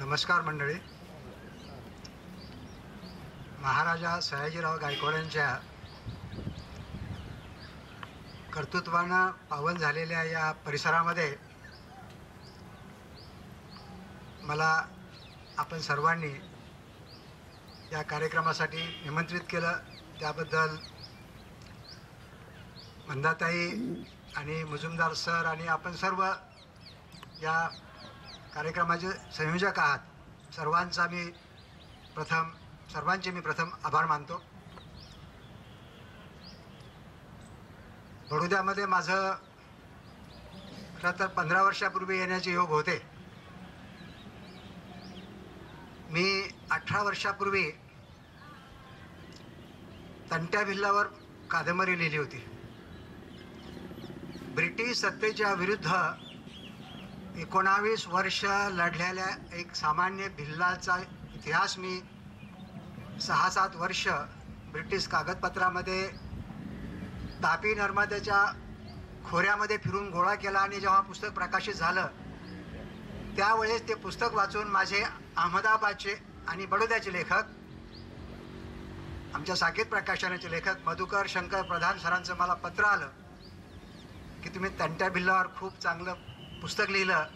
नमस्कार मंडळी. महाराजा सयाजीराव गायकवाडांच्या कर्तृत्वानं पावन झालेल्या या परिसरामध्ये मला आपण सर्वांनी या कार्यक्रमासाठी निमंत्रित केलं, त्याबद्दल मंदाताई आणि मुजुमदार सर आणि आपण सर्व या कार्यक्रमाचे संयोजक आहात, सर्वांचे मी प्रथम आभार मानतो. बडोद्यामध्ये माझं खरं तर 15 वर्षापूर्वी येण्याचे योग होते. मी 18 वर्षापूर्वी तंट्या भिल्लावर कादंबरी लिहिली होती. ब्रिटिश सत्तेच्या विरुद्ध 19 वर्ष लढलेल्या एक सामान्य भिल्लाचा इतिहास मी 6-7 वर्ष ब्रिटिश कागदपत्रामध्ये तापी नर्मदेच्या खोऱ्यामध्ये फिरून गोळा केला आणि जेव्हा पुस्तक प्रकाशित झालं त्यावेळेस ते पुस्तक वाचून माझे अहमदाबादचे आणि बडोद्याचे लेखक, आमच्या साकेत प्रकाशनाचे लेखक मधुकर शंकर प्रधान सरांचं मला पत्र आलं की तुम्ही तंट्या भिल्लावर खूप चांगलं पुस्तक लिहिलं,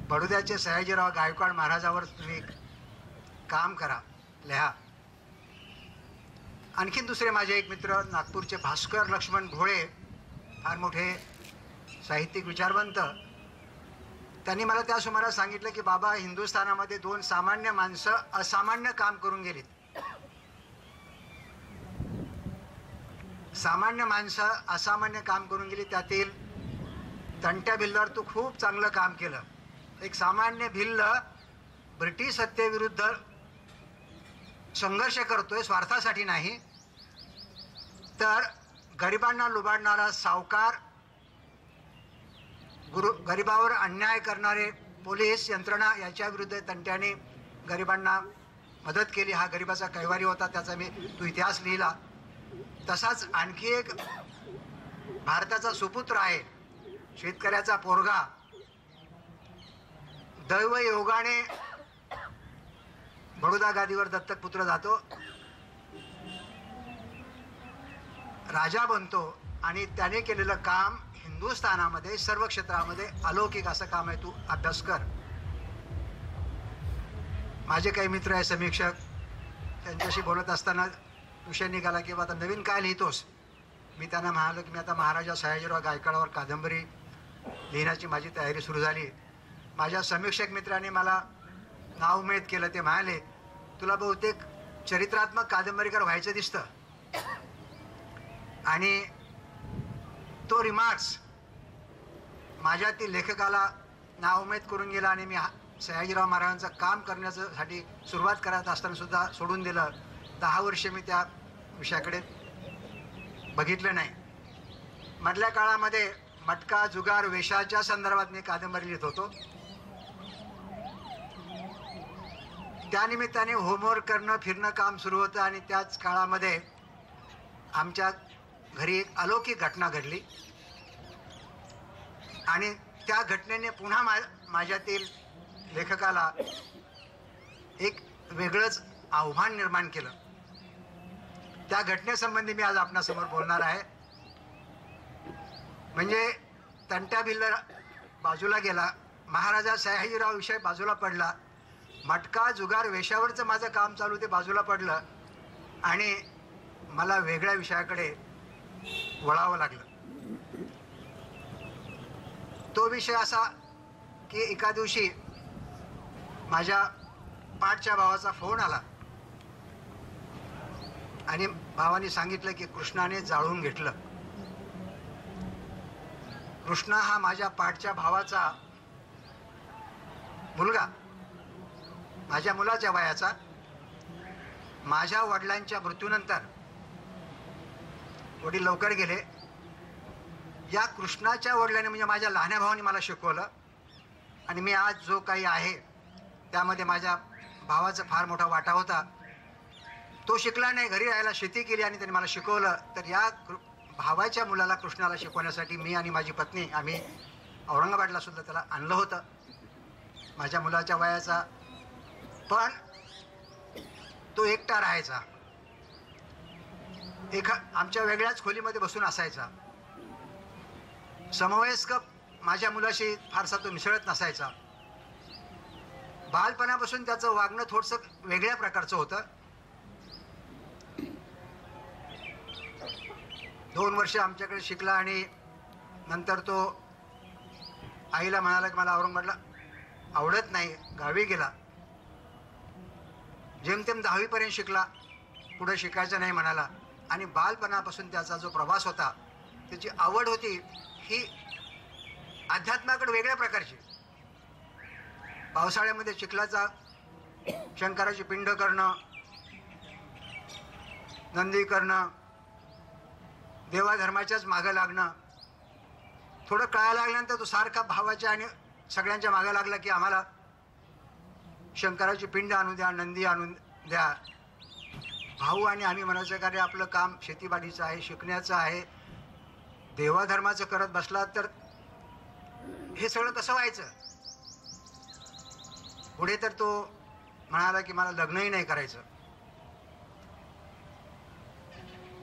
बडोद्याचे सयाजीराव गायकवाड महाराजावर तुम्ही काम करा, लिहा. आणखीन दुसरे माझे एक मित्र नागपूरचे भास्कर लक्ष्मण भोळे, फार मोठे साहित्यिक विचारवंत, त्यांनी मला त्या सुमारास सांगितलं की बाबा, हिंदुस्थानामध्ये 2 सामान्य माणसं असामान्य काम करून गेलीत. सामान्य माणसं असामान्य काम करून गेली, त्यातील तंट्या भिल्लावर तू खूप चांगलं काम केलं. एक सामान्य भिल्ल ब्रिटिश सत्तेविरुद्ध संघर्ष करतोय, स्वार्थासाठी नाही तर गरिबांना लुबाडणारा सावकार, गरिबावर अन्याय करणारे पोलीस यंत्रणा याच्या विरुद्ध तंट्याने गरिबांना मदत केली. हा गरिबाचा कैवारी होता, त्याचा तू इतिहास लिहिला. तसाच आणखी एक भारताचा सुपुत्र आहे, शेतकऱ्याचा पोरगा, दैवयोगाने बडोदा गादीवर दत्तक पुत्र जातो, राजा बनतो आणि त्याने केलेलं काम हिंदुस्थानामध्ये सर्व क्षेत्रामध्ये अलौकिक असं काम आहे. तू अभ्यास कर. माझे काही मित्र आहे समीक्षक, त्यांच्याशी बोलत असताना विषय निघाला की आता नवीन काय लिहितोस. मी त्यांना म्हणालो की मी आता महाराजा सयाजीराव गायकवाडावर कादंबरी लिहिण्याची माझी तयारी सुरू झाली. माझ्या समीक्षक मित्राने मला नावमेद केलं. ते म्हणाले, तुला बहुतेक चरित्रात्मक कादंबरीकार व्हायचं दिसतं. आणि तो रिमार्क्स माझ्यातील लेखकाला नावमेद करून गेला आणि मी सयाजीराव महाराजांचं काम करण्यासाठी सुरुवात करत असताना सुद्धा सोडून दिलं. 10 वर्षे मी त्या विषयाकडे बघितलं नाही. मधल्या काळामध्ये मटका जुगार वेशाच्या संदर्भात मी कादंबरी लिहित होतो. त्यानिमित्ताने होमवर्क करणं फिरणं काम सुरू होतं आणि त्याच काळामध्ये आमच्या घरी एक अलौकिक घटना घडली आणि त्या घटनेने पुन्हा माझ्यातील लेखकाला एक वेगळंच आव्हान निर्माण केलं. त्या घटनेसंबंधी मी आज आपणासमोर बोलणार आहे. म्हणजे तंट्या भिल्ला बाजूला गेला, महाराजा सयाजीराव विषय बाजूला पडला, मटका जुगार वेशावरचं माझं काम चालू ते बाजूला पडलं आणि मला वेगळ्या विषयाकडे वळावं लागलं. तो विषय असा की एका दिवशी माझ्या पाठच्या भावाचा फोन आला आणि भावाने सांगितलं की कृष्णाने जाळून घेतलं. कृष्णा हा माझ्या पाठच्या भावाचा मुलगा, माझ्या मुलाच्या वयाचा. माझ्या वडिलांच्या मृत्यूनंतर वडील लवकर गेले. या कृष्णाच्या वडिलांनी म्हणजे माझ्या लहान्या भावाने मला शिकवलं आणि मी आज जो काही आहे त्यामध्ये माझ्या भावाचा फार मोठा वाटा होता. तो शिकला नाही, घरी राहायला शेती केली आणि त्यांनी मला शिकवलं. तर या भावाच्या मुलाला कृष्णाला शिकवण्यासाठी मी आणि माझी पत्नी आम्ही औरंगाबादला सुद्धा त्याला आणलं होतं. माझ्या मुलाच्या वयाचा, पण तो एकटा राहायचा. आमच्या वेगळ्याच खोलीमध्ये बसून असायचा. समवयस्क माझ्या मुलाशी फारसा तो मिसळत नसायचा. बालपणापासून त्याचं वागणं थोडंसं वेगळ्या प्रकारचं होतं. 2 वर्ष आमच्याकडे शिकला आणि नंतर तो आईला म्हणाला की मला औरंगाबादला आवडत नाही, गावी गेला. जेमतेम 10वी पर्यंत शिकला, पुढे शिकायचं नाही म्हणाला. आणि बालपणापासून त्याचा जो प्रवास होता, त्याची आवड होती ही अध्यात्माकडे वेगळ्या प्रकारची. पावसाळ्यामध्ये चिखलाचा शंकराची पिंड करणं, नंदी करणं, देवाधर्माच्याच मागं लागणं. थोडं कळायला लागल्यानंतर तो सारखा भावाच्या आणि सगळ्यांच्या मागं लागला की आम्हाला शंकराची पिंड आणून द्या, नंदी आणून द्या. भाऊ आणि आम्ही म्हणायचं कार्य आपलं काम शेतीबाडीचं आहे, शिकण्याचं आहे. देवाधर्माचं करत बसला तर हे सगळं कसं व्हायचं. पुढे तर तो म्हणाला की मला लग्नही नाही करायचं.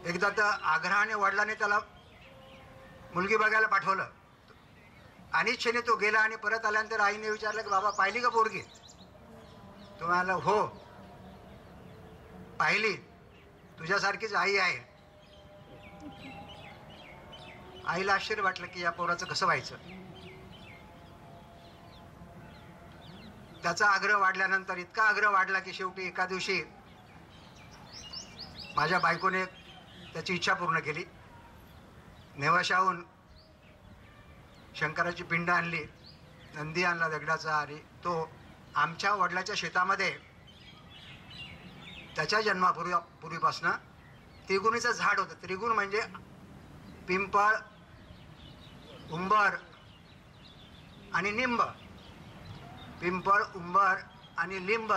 एकदा तर आग्रहाने वडिलांनी त्याला मुलगी बघायला पाठवलं. अनिच्छेने तो गेला आणि परत आल्यानंतर आईने विचारलं की बाबा पाहिली का पोरगी. तो म्हणाला हो पाहिली, तुझ्यासारखीच आई आहे. आईला आश्चर्य वाटलं की या पोराचं कसं व्हायचं. त्याचा आग्रह वाढल्यानंतर इतका आग्रह वाढला की शेवटी एका दिवशी माझ्या बायकोने त्याची इच्छा पूर्ण केली. नेवाशाहून शंकराची पिंड आणली, नंदी आणला दगडाचा आणि तो आमच्या वडिलाच्या शेतामध्ये त्याच्या जन्मापूर्वीपासनं त्रिगुणीचं झाड होतं. त्रिगुण म्हणजे पिंपळ, उंबर आणि निंब. पिंपळ, उंबर आणि लिंब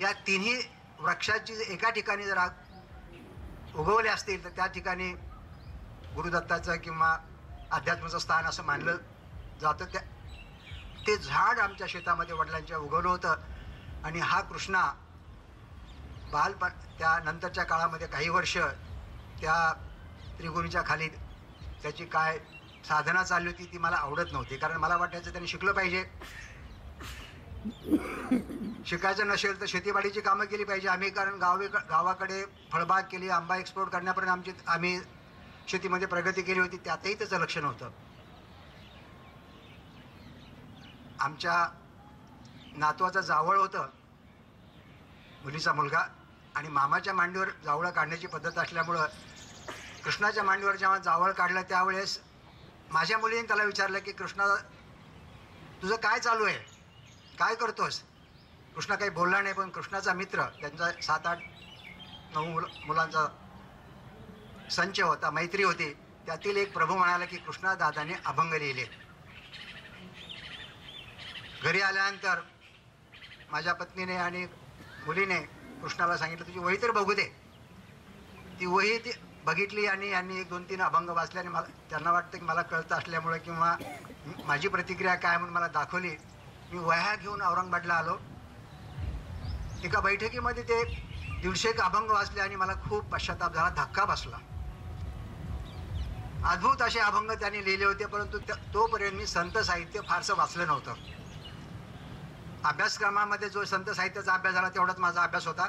या तिन्ही वृक्षाची एका ठिकाणी जर उगवले असतील तर त्या ठिकाणी गुरुदत्ताचं किंवा अध्यात्माचं स्थान असं मानलं जातं. ते झाड आमच्या शेतामध्ये वडिलांच्या उगवलं होतं. आणि हा कृष्णा बालपण त्या नंतरच्या काळामध्ये काही वर्ष त्या त्रिगुणीच्या खाली त्याची काय साधना चालली होती ती मला आवडत नव्हती. कारण मला वाटायचं त्यांनी शिकलं पाहिजे. शिकायचं नसेल तर शेतीबाडीची कामं केली पाहिजे. आम्ही कारण गावाकडे फळबाग केली, आंबा एक्सपोर्ट करण्यापर्यंत आम्ही शेतीमध्ये प्रगती केली होती. त्यातही त्याचं लक्ष नव्हतं. आमच्या नातवाचं जावळ होतं, मुलीचा मुलगा, आणि मामाच्या मांडीवर जावळं काढण्याची पद्धत असल्यामुळं कृष्णाच्या मांडीवर जेव्हा जावळ काढलं त्यावेळेस माझ्या मुलीने त्याला विचारलं की कृष्णा तुझं काय चालू आहे, काय करतोस. कृष्णा काही बोलला नाही. पण कृष्णाचा मित्र, त्यांचा 7, 8, 9 मुलांचा संच होता, मैत्री होती. त्यातील एक प्रभू म्हणाला की कृष्णा दादाने अभंग लिहिले. घरी आल्यानंतर माझ्या पत्नीने आणि मुलीने कृष्णाला सांगितलं तुझी वही तर बघू दे. ती वही ती बघितली आणि यांनी 1-2-3 अभंग वाचले आणि मला त्यांना वाटतं की मला कळतं असल्यामुळे किंवा माझी प्रतिक्रिया काय म्हणून मला दाखवली. मी वह्या घेऊन औरंगाबादला आलो. एका बैठकीमध्ये ते 150 अभंग वाचले आणि मला खूप पश्चाताप झाला, धक्का बसला. अद्भुत असे अभंग त्यांनी लिहिले होते. परंतु तोपर्यंत मी संत साहित्य फारसं वाचलं नव्हतं. अभ्यासक्रमामध्ये जो संत साहित्याचा अभ्यास झाला तेवढाच माझा अभ्यास होता.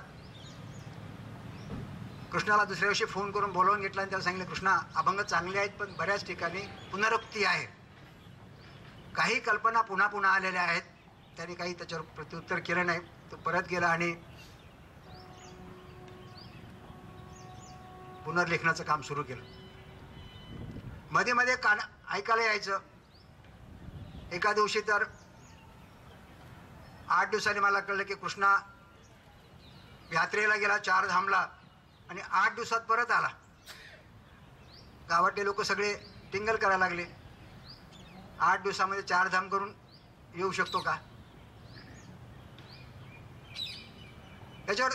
कृष्णाला दुसऱ्या दिवशी फोन करून बोलवून घेतला आणि त्याला सांगितलं कृष्णा अभंग चांगले आहेत पण बऱ्याच ठिकाणी पुनरुक्ती आहे, काही कल्पना पुन्हा पुन्हा आलेल्या आहेत. त्यांनी काही त्याच्यावर प्रत्युत्तर केलं नाही. तो परत गेला आणि पुनर्लेखनाचं काम सुरू केलं. मध्ये मध्ये ऐकायला यायचं. एका दिवशी तर 8 दिवसांनी मला कळलं की कृष्णा यात्रेला गेला, 4 धामला, आणि 8 दिवसात परत आला. गावातले लोक सगळे टिंगल करायला लागले. 8 दिवसामध्ये 4 धाम करून येऊ शकतो का. त्याच्यावर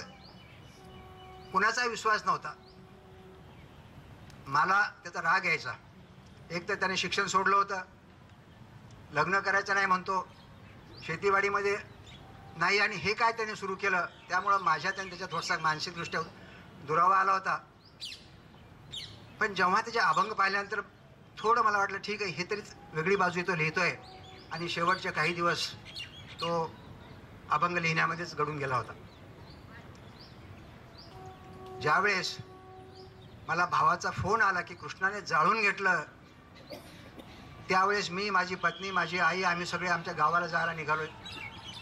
कुणाचाही विश्वास नव्हता. मला त्याचा राग यायचा. एक तर त्याने शिक्षण सोडलं होतं, लग्न करायचं नाही म्हणतो, शेतीवाडीमध्ये नाही. आणि हे काय त्याने सुरू केलं त्यामुळं माझ्यात आणि त्याच्या थोडासा मानसिकदृष्ट्या दुरावा आला होता. पण जेव्हा त्याचे अभंग पाहिल्यानंतर थोडं मला वाटलं ठीक आहे, हे तरीच वेगळी बाजू तो लिहितोय. आणि शेवटचे काही दिवस तो अभंग लिहिण्यामध्येच घडून गेला होता. ज्यावेळेस मला भावाचा फोन आला की कृष्णाने जाळून घेतलं, त्यावेळेस मी, माझी पत्नी, माझी आई, आम्ही सगळे आमच्या गावाला जायला निघालोय.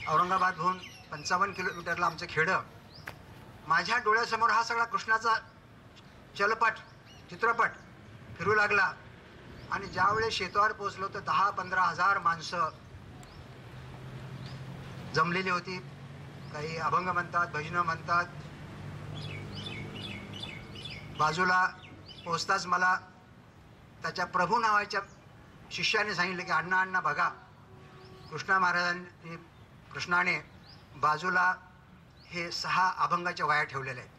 औरंगाबादहून 55 किलोमीटरला आमचं खेडं. माझ्या डोळ्यासमोर हा सगळा कृष्णाचा चित्रपट फिरू लागला. आणि ज्यावेळेस शेतावर पोहोचलो तर 10-15 हजार माणसं जमलेली होती. काही अभंग म्हणतात, भजनं म्हणतात. बाजूला पोचताच मला त्याच्या प्रभू नावाच्या शिष्याने सांगितलं की अण्णा बघा, कृष्णाने बाजूला हे 6 अभंगाच्या वाया ठेवलेल्या आहेत.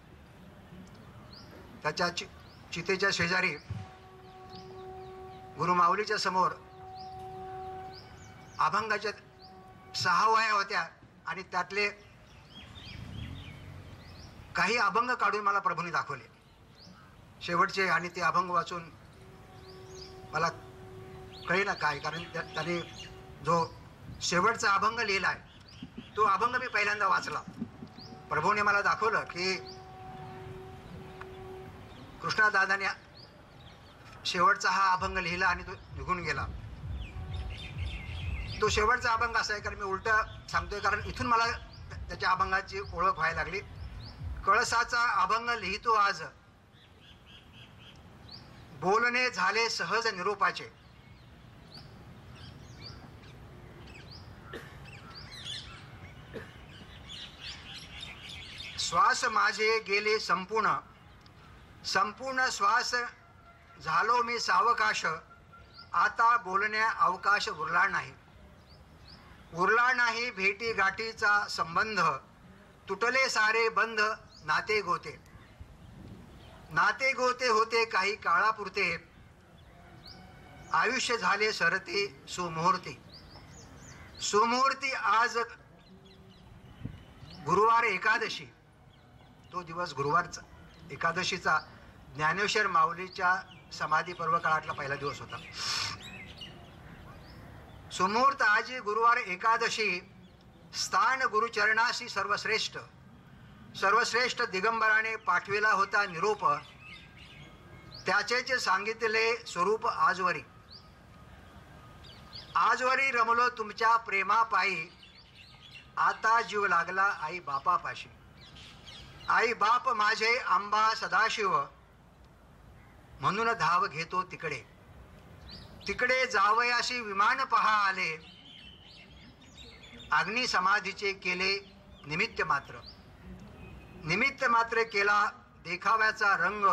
त्याच्या चितेच्या शेजारी गुरुमाऊलीच्या समोर अभंगाच्या 6 वाया होत्या. आणि त्यातले काही अभंग काढून मला प्रभूंनी दाखवले शेवटचे. आणि ते अभंग वाचून मला कळेना काय, कारण त्याने जो शेवटचा अभंग लिहिला आहे तो अभंग मी पहिल्यांदा वाचला. प्रभूने मला दाखवलं की कृष्णादादाने शेवटचा हा अभंग लिहिला आणि तो निघून गेला. तो शेवटचा अभंग असा आहे, कारण मी उलट सांगतोय, कारण इथून मला त्याच्या अभंगाची ओळख व्हायला लागली. कळसाचा अभंग लिहितो आज, बोलणे झाले सहज निरोपाचे. श्वास माझे गेले संपूर्ण श्वास झालो मी सावकाश. आता बोलण्या अवकाश उरला नाही भेटी गाठीचा संबंध. तुटले सारे बंध नाते गोते होते काही काळापुरते. आयुष्य झाले सरते सुमुहूर्ती आज गुरुवार एकादशी. तो दिवस गुरुवारचा एकादशीचा ज्ञानेश्वर माऊलीच्या समाधी पर्व काळातला पहिला दिवस होता. सुमुहूर्त आजी गुरुवार एकादशी. स्थान गुरुचरणाशी सर्वश्रेष्ठ दिगंबराने पाठविला होता निरोप. त्याचेच सांगितले स्वरूप आजवरी रमलो तुमच्या प्रेमापायी. आता जीव लागला आई बापापाशी. आई बाप माझे आंबा सदाशिव. म्हणून धाव घेतो तिकडे जावयाशी विमान पहा आले. अग्नी समाधीचे केले निमित्त मात्र केला देखाव्याचा रंग.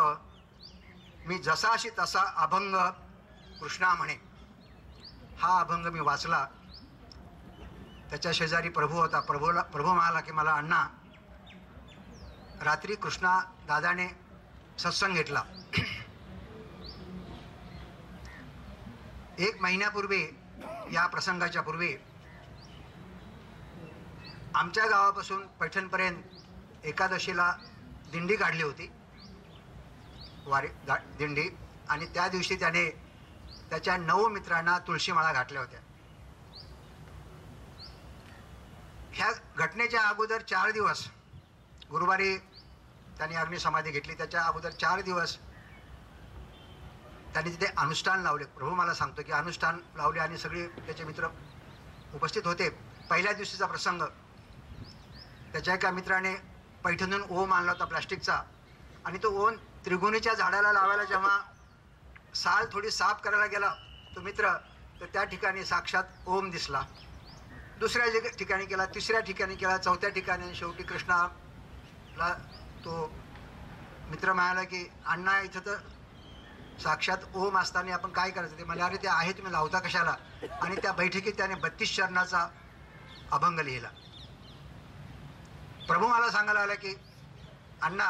मी जसाशी तसा अभंग कृष्णा म्हणे. हा अभंग मी वाचला. त्याच्या शेजारी प्रभू होता. प्रभू म्हणाला की मला अण्णा, रात्री कृष्णा दादाने सत्संग घेतला. 1 महिन्यापूर्वी, या प्रसंगाच्या पूर्वी, आमच्या गावापासून पैठणपर्यंत एकादशीला दिंडी काढली होती, दिंडी. आणि त्या दिवशी त्याने त्याच्या 9 मित्रांना तुळशीमाळा घातल्या होत्या. ह्या घटनेच्या अगोदर 4 दिवस, गुरुवारी त्यांनी अग्निसमाधी घेतली, त्याच्या अगोदर 4 दिवस त्यांनी तिथे अनुष्ठान लावले. प्रभू मला सांगतो की अनुष्ठान लावले आणि सगळे त्याचे मित्र उपस्थित होते. पहिल्या दिवशीचा प्रसंग, त्याच्या एका मित्राने पैठणून ओम आणला होता प्लास्टिकचा. आणि तो ओम त्रिगुणीच्या झाडाला लावायला जेव्हा साल थोडी साफ करायला गेला तो मित्र, तर त्या ठिकाणी साक्षात ओम दिसला. दुसऱ्या ठिकाणी केला, तिसऱ्या ठिकाणी केला, चौथ्या ठिकाणी. शेवटी कृष्णाला तो मित्र म्हणाला की अण्णा, इथं तर साक्षात ओम असताना आपण काय करायचं? ते मला, अरे ते आहे, तुम्ही लावता कशाला? आणि त्या बैठकीत त्याने 32 चरणाचा अभंग लिहिला. प्रभू मला सांगायला आला की अण्णा,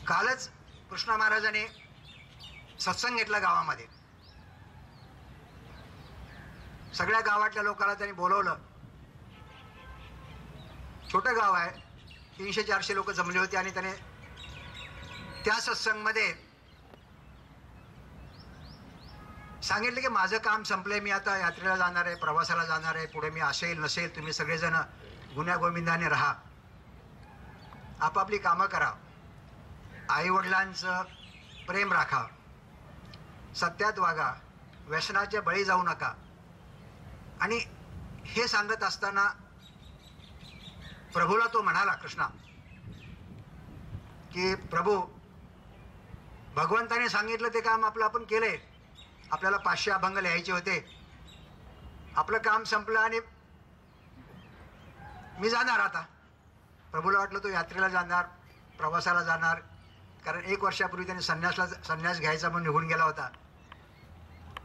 कालच कृष्णा महाराजाने सत्संग घेतला गावामध्ये. सगळ्या गावातल्या लोकांना त्यांनी बोलवलं छोटं गाव आहे, 300-400 लोक जमले होते आणि त्याने त्या सत्संगमध्ये सांगितलं की माझं काम संपलंय, मी आता यात्रेला जाणार आहे, प्रवासाला जाणार आहे, पुढे मी असेल नसेल, तुम्ही सगळेजण गुण्या गोविंदाने राहा, आपापली कामं करा, आईवडिलांचं प्रेम राखा, सत्यात वागा, व्यसनाच्या बळी जाऊ नका. आणि हे सांगत असताना प्रभूला तो म्हणाला, कृष्णा, की प्रभू, भगवंताने सांगितलं ते काम आपलं आपण केलंय, आपल्याला 500 अभंग लिहायचे होते, आपलं काम संपलं आणि मी जाणार आता. प्रभूला वाटलं तो यात्रेला जाणार, प्रवासाला जाणार, कारण 1 वर्षापूर्वी त्याने संन्यास घ्यायचा म्हणून निघून गेला होता.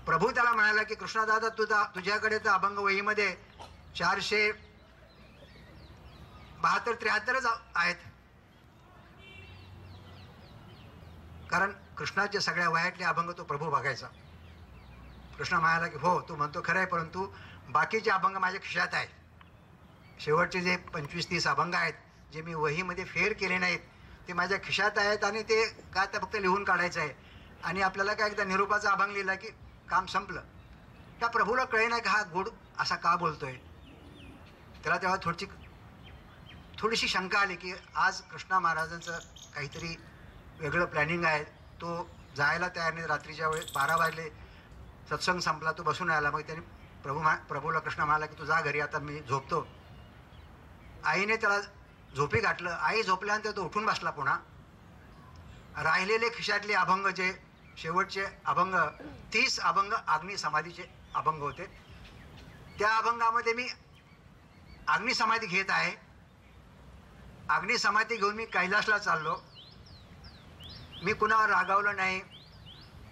प्रभू त्याला म्हणाला की कृष्णा दादा, तुझ्याकडे तर अभंग वहीमध्ये 472-73 आहेत, कारण कृष्णाचे सगळ्या वयातले अभंग तो प्रभू बघायचा. कृष्ण म्हणाला की हो, तू म्हणतो खरं आहे, परंतु बाकीचे अभंग माझ्या खिशात आहेत. शेवटचे जे 25-30 अभंग आहेत जे मी वहीमध्ये फेर केले नाहीत ते माझ्या खिशात आहेत, आणि ते काय तर फक्त लिहून काढायचं आहे. आणि आपल्याला काय एकदा निरूपाचा अभंग लिहिला की काम संपलं. त्या प्रभूला कळेना की हा गोड असा का बोलतोय. त्याला तेव्हा थोडीशी शंका आली की आज कृष्णा महाराजांचं काहीतरी वेगळं प्लॅनिंग आहे. तो जायला तयार नाही, रात्रीच्या वेळेस 12 वाजले, सत्संग संपला, तो बसून राहिला. मग त्याने प्रभूला कृष्णा म्हणाला की तू जा घरी, आता मी झोपतो. आईने त्याला झोपी घातलं. आई झोपल्यानंतर तो उठून बसला. पुन्हा राहिलेले खिशातले अभंग, जे शेवटचे अभंग 30 अभंग अग्नी समाधीचे अभंग होते, त्या अभंगामध्ये मी अग्नी समाधी घेत आहे. अग्नी समाधी घेऊन मी कैलासला चाललो. मी कुणावर रागावलो नाही,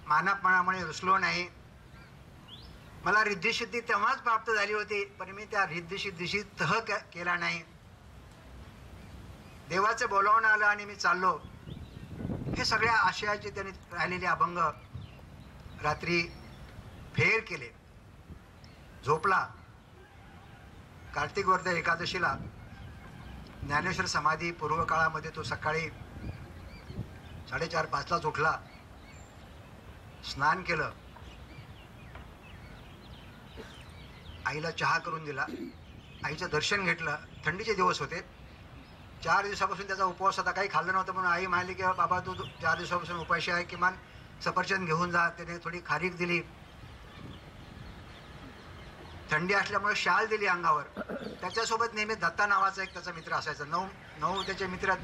मानापणामुळे रुसलो नाही. मला रिद्धिसिद्धी तेव्हाच प्राप्त झाली होती, पण मी त्या रिद्धिसिद्धीशी तह केला नाही. देवाचं बोलावणं आलं आणि मी चाललो. हे सगळ्या आशयाचे त्यांनी राहिलेले अभंग रात्री फेर केले. झोपला. कार्तिक वर्ध एकादशीला ज्ञानेश्वर समाधी पूर्व काळामध्ये तो सकाळी 4:30-5लाच उठला, स्नान केलं, आईला चहा करून दिला, आईचं दर्शन घेतलं. थंडीचे दिवस होते, 4 दिवसापासून त्याचा उपवास होता, काही खाल्लं नव्हतं. म्हणून आई म्हणाली की बाबा तू 4 दिवसापासून उपाशी आहे, किमान सफरचंद घेऊन जा. त्याने थोडी खारीक दिली, थंडी असल्यामुळे शाल दिली अंगावर. त्याच्यासोबत नेहमी दत्ता नावाचा एक त्याचा मित्र असायचा. 9 त्याचे मित्र,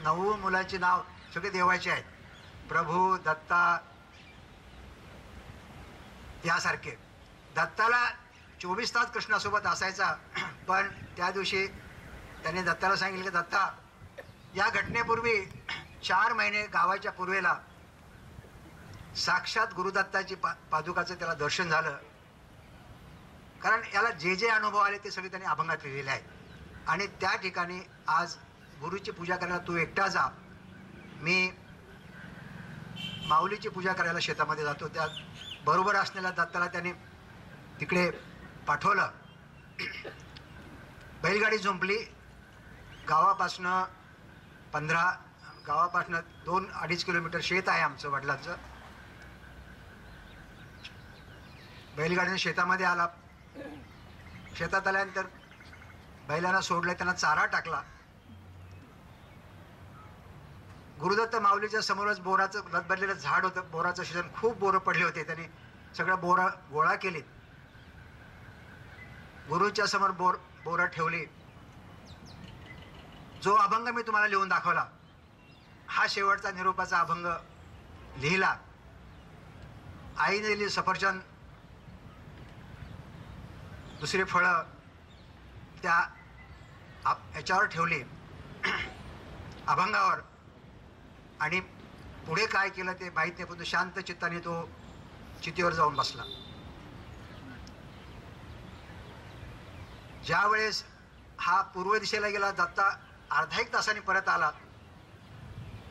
9 मुलांची नाव सगळे देवाचे आहेत, प्रभू, दत्ता यासारखे. दत्ताला 24 तास कृष्णासोबत असायचा. पण त्या दिवशी त्याने दत्ताला सांगितलं की दत्ता, या घटनेपूर्वी 4 महिने गावाच्या पूर्वेला साक्षात गुरुदत्ताची पादुकाचं त्याला दर्शन झालं. कारण याला जे जे अनुभव आले ते सगळे त्याने अभंगात लिहिलेले आहेत. आणि त्या ठिकाणी आज गुरुची पूजा करायला तू एकटा जा, मी माऊलीची पूजा करायला शेतामध्ये जातो. त्या बरोबर असलेल्या दत्ताला त्याने तिकडे पाठवलं. बैलगाडी झुंपली. गावापासनं 2-2.5 किलोमीटर शेत आहे आमचं वडिलांचं. बैलगाडीने शेतामध्ये आला. शेतात आल्यानंतर बैलांना सोडलं, त्यांना चारा टाकला. गुरुदत्त माऊलीच्या समोरच बोराचं लदबदलेलं झाड होतं. बोराचं सीजन, खूप बोरं पडले होते. त्यांनी सगळं बोरं गोळा केली. गुरुच्या समोर बोरं ठेवली. जो अभंग मी तुम्हाला लिहून दाखवला, हा शेवटचा निरोपाचा अभंग लिहिला. आईने दिली सफरचंद, दुसरी फळं त्या याच्यावर ठेवली, अभंगावर. आणि पुढे काय केलं ते माहीत नाही, पण शांत चित्ताने तो चितीवर जाऊन बसला. ज्या वेळेस हा पूर्व दिशेला गेला, दत्ता अर्धा 1 तासाने परत आला.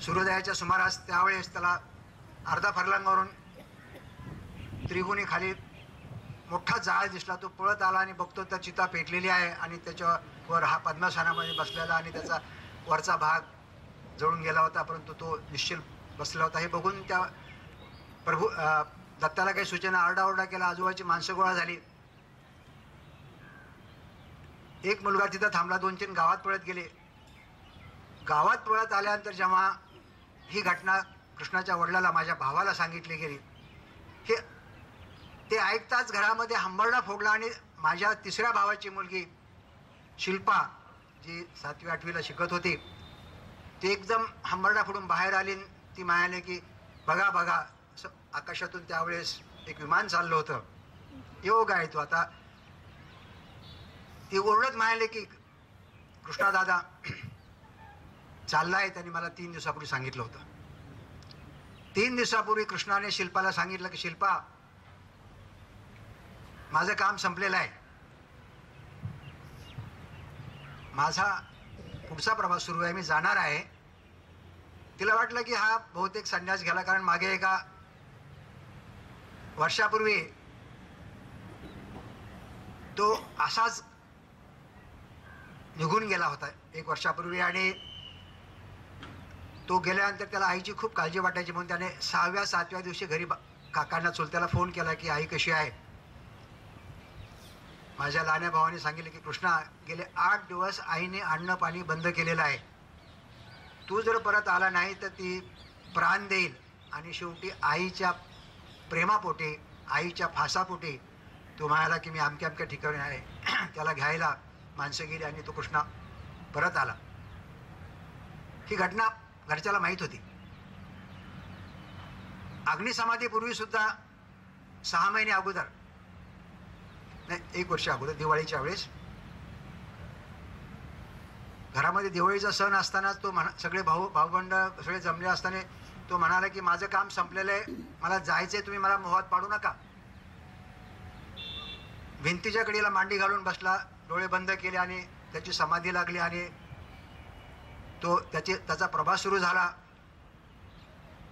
सूर्योदयाच्या सुमारास त्यावेळेस त्याला अर्धा फरलांगावरून त्रिगुणी खाली मोठा जाळ दिसला. तो पळत आला आणि बघतो तर चिता पेटलेली आहे आणि त्याच्यावर हा पद्मशानामध्ये बसलेला आणि त्याचा वरचा भाग जळून गेला होता, परंतु तो निश्चल बसला होता. हे बघून त्या प्रभू दत्ताला काही सूचना आरडाओरडा केला. आजूबाजूची माणसं गोळा झाली. एक मुलगा तिथं थांबला. 2-3 गावात पळत गेले. गावात पळत आल्यानंतर जेव्हा ही घटना कृष्णाच्या वडिलाला, माझ्या भावाला सांगितली गेली, हे ते ऐकताच घरामध्ये हंबरडा फोडला आणि माझ्या तिसऱ्या भावाची मुलगी शिल्पा, जी 7वी-8वीला शिकत होती, ती एकदम हंबरडा फोडून बाहेर आली. ती म्हणाली की बघा बघा, आकाशातून त्यावेळेस एक विमान चाललं होतं, योग आहे तो. आता ती ओरडत म्हणाले की कृष्णा दादा चाललाय. त्यांनी मला 3 दिवसापूर्वी सांगितलं होतं. 3 दिवसापूर्वी कृष्णाने शिल्पाला सांगितलं की शिल्पा, माझं काम संपलेलं आहे, माझा पुढचा प्रवास सुरू आहे, मी जाणार आहे. तिला वाटलं की हा बहुतेक संन्यास घ्यायला, कारण मागे एका वर्षापूर्वी तो असाच निघून गेला होता 1 वर्षापूर्वी, आणि तो गेल्यानंतर त्याला आईची खूप काळजी वाटायची. म्हणून त्याने 6व्या-7व्या दिवशी घरी काकांना चुलत्याला फोन केला की आई कशी आहे. माझ्या लहान्या भावाने सांगितले की कृष्णा, गेले 8 दिवस आईने अन्न पाणी बंद केलेलं आहे, तू जर परत आला नाही तर ती प्राण देईल. आणि शेवटी आईच्या प्रेमापोटी, आईच्या फासापोटी तो म्हणाला की मी अमक्या अमक्या ठिकाणी आहे. त्याला घ्यायला माणसं गेली आणि तो कृष्णा परत आला. ही घटना घरच्याला माहीत होती. अग्निसमाधीपूर्वी सुद्धा 6 महिने अगोदर, नाही 1 वर्ष अगोदर, दिवाळीच्या वेळेस घरामध्ये दिवाळीचा सण असतानाच तो सगळे भाऊबंड सगळे जमले असताना तो म्हणाला की माझं काम संपलेलं आहे, मला जायचंय, तुम्ही मला मोहात पाडू नका. भिंतीच्या कडेला मांडी घालून बसला, डोळे बंद केले आणि त्याची समाधी लागली आणि त्याचा प्रभास सुरू झाला.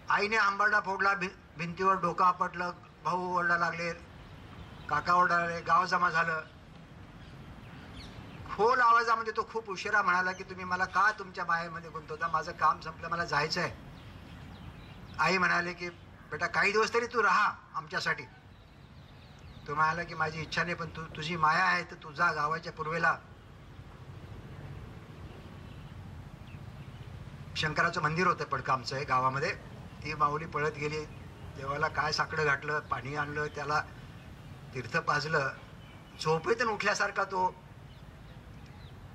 आईने आंबरडा फोडला, भिंतीवर डोकं आपटलं, भाऊ ओरडा लागले, काका ओरडा लागले, गाव जमा झालं. खोल आवाजामध्ये तो खूप उशिरा म्हणाला की तुम्ही मला का तुमच्या मायेमध्ये गुंतवता, माझं काम संपलं, मला जायचं आहे. आई म्हणाले की बेटा काही दिवस तरी तू राहा आमच्यासाठी. तो म्हणाला की माझी इच्छा नाही, पण तुझी माया आहे तर तू जा. गावाच्या पूर्वेला शंकराचं मंदिर होतं पडकामचं आहे गावामध्ये. ती माऊली पळत गेली, देवाला काय साकडं घातलं, पाणी आणलं, त्याला तीर्थ पाजलं. झोपेतून उठल्यासारखा तो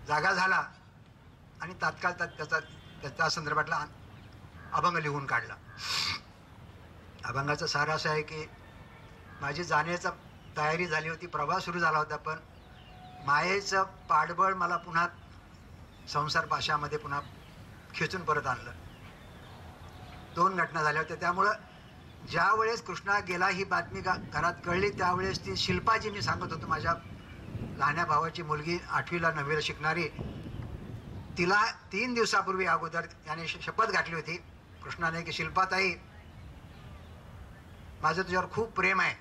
जागा झाला आणि तात्काळ त्याच्या संदर्भातला अभंग लिहून काढला. अभंगाचं सार असं आहे की माझी जाण्याची तयारी झाली होती, प्रवास सुरू झाला होता, पण मायेचं पाठबळ मला पुन्हा संसार पाशामध्ये पुन्हा खेचून परत आणलं. 2 घटना झाल्या होत्या. त्यामुळं ज्या वेळेस कृष्णा गेला ही बातमी घरात कळली, त्यावेळेस ती शिल्पा, जी मी सांगत होतो, माझ्या लहान्या भावाची मुलगी 8वी-9वीला शिकणारी, तिला 3 दिवसापूर्वी अगोदर याने शपथ घातली होती कृष्णाने की शिल्पाताई, माझं तुझ्यावर खूप प्रेम आहे,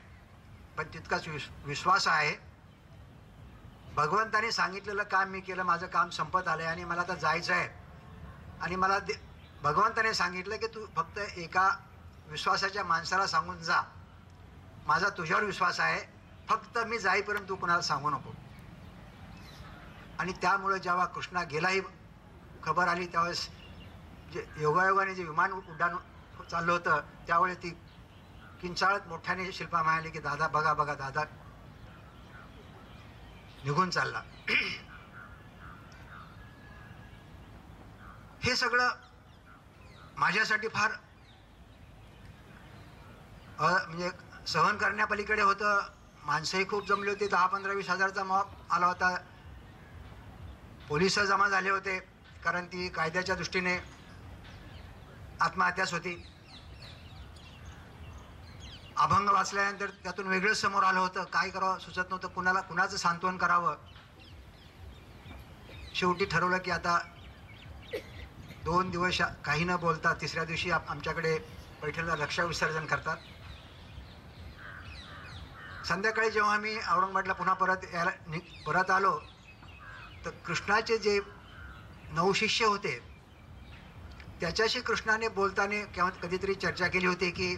पण तितकाच विश्वास आहे. भगवंताने सांगितलेलं काम मी केलं, माझं काम संपत आलंय आणि मला आता जायचं आहे. आणि मला भगवंताने सांगितलं की तू फक्त एका विश्वासाच्या माणसाला सांगून जा, माझा तुझ्यावर विश्वास आहे, फक्त मी जाईपर्यंत तू कुणाला सांगू नको. आणि त्यामुळे जेव्हा कृष्णा गेला ही खबर आली, त्यावेळेस जे योगायोगाने जे विमान उड्डाण चाललं होतं, त्यावेळेस ती किंचाळत मोठ्याने शिल्पा म्हणाली की दादा बघा बघा, दादा निघून चालला. हे सगळं माझ्यासाठी फार म्हणजे सहन करण्यापलीकडे होतं. माणसंही खूप जमली होती. 10-15-20 हजारचा मॉब आला होता. पोलिस जमा झाले होते, कारण ती कायद्याच्या दृष्टीने आत्महत्याच होती. अभंग वाचल्यानंतर त्यातून वेगळंच समोर आलं होतं. काय करावं सुचत नव्हतं, कुणाचं सांत्वन करावं. शेवटी ठरवलं की आता 2 दिवस काही न बोलता 3ऱ्या दिवशी आमच्याकडे पैठणला रक्षा विसर्जन करतात. संध्याकाळी जेव्हा मी औरंगाबादला पुन्हा परत आलो तर कृष्णाचे जे 9 शिष्य होते त्याच्याशी कृष्णाने बोलताना किंवा कधीतरी चर्चा केली होती की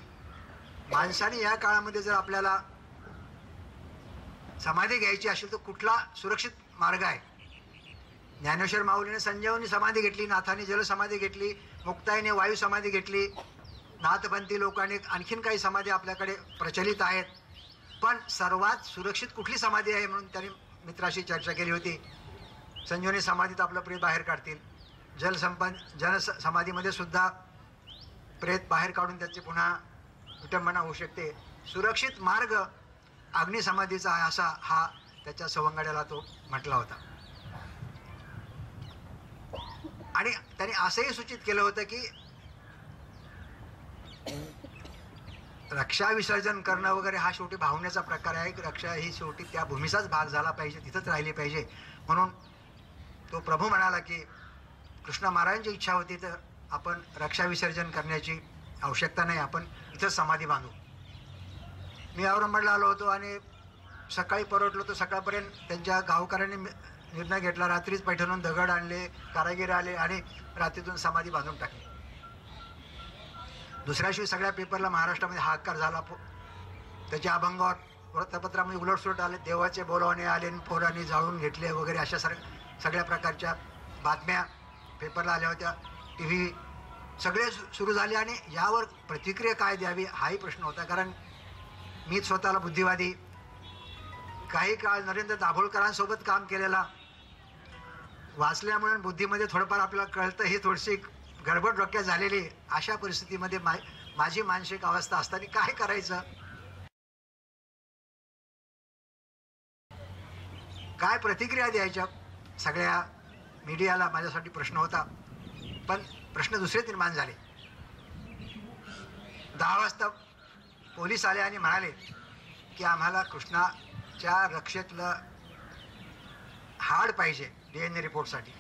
माणसाने या काळामध्ये जर आपल्याला समाधी घ्यायची असेल तर कुठला सुरक्षित मार्ग आहे. ज्ञानेश्वर माऊलीने संजीवनी समाधी घेतली, नाथाने जलसमाधी घेतली, मुक्ताईने वायू समाधी घेतली, नाथपंथी लोकांनी आणखीन काही समाधी आपल्याकडे प्रचलित आहेत. पण सर्वात सुरक्षित कुठली समाधी आहे म्हणून त्यांनी मित्राशी चर्चा केली होती. संजीवनी समाधीत आपलं प्रेत बाहेर काढतील, जन समाधीमध्ये सुद्धा प्रेत बाहेर काढून त्याची पुन्हा विटंबना होऊ शकते. सुरक्षित मार्ग अग्निसमाधीचा आहे असा हा त्याच्या सवंगड्याला तो म्हटला होता. आणि त्याने असंही सूचित केलं होतं की रक्षा विसर्जन करणं वगैरे हा शेवटी भावनेचा प्रकार आहे. रक्षा ही शेवटी त्या भूमीचाच भाग झाला पाहिजे, तिथंच राहिली पाहिजे. म्हणून तो प्रभू म्हणाला की कृष्ण महाराजांची इच्छा होती तर आपण रक्षा विसर्जन करण्याची आवश्यकता नाही, आपण इथंच समाधी बांधू. मी औरंगाबादला आलो होतो आणि सकाळी परतलो तर सकाळपर्यंत त्यांच्या गावकऱ्यांनी निर्णय घेतला, रात्रीच पैठणहून दगड आणले, कारागीर आले आणि रात्रीतून समाधी बांधून टाकली. दुसऱ्या दिवशी सगळ्या पेपरला महाराष्ट्रामध्ये हाहाकार झाला. त्याच्या अभंगावर वृत्तपत्रामध्ये उलटसुलट आले, देवाचे बोलावणे आले, पोरांनी जाळून घेतले वगैरे अशा सगळ्या प्रकारच्या बातम्या पेपरला आल्या होत्या. TV सगळे सुरू झाले आणि यावर प्रतिक्रिया काय द्यावी हाही प्रश्न होता. कारण मी स्वतःला बुद्धिवादी, काही काळ नरेंद्र दाभोळकरांसोबत काम केलेला, वाचल्यामुळे बुद्धीमध्ये थोडंफार आपल्याला कळतं, ही थोडीशी गडबड डोक्यात झालेली. अशा परिस्थितीमध्ये माझी मानसिक अवस्था असताना काय करायचं, काय प्रतिक्रिया द्यायच्या, सगळ्या मीडियाला माझ्यासाठी प्रश्न होता. पण प्रश्न दुसरे निर्माण झाले. 10 वाजता पोलीस आले आणि म्हणाले की आम्हाला कृष्णाच्या रक्षेतलं हाड पाहिजे DNA रिपोर्टसाठी.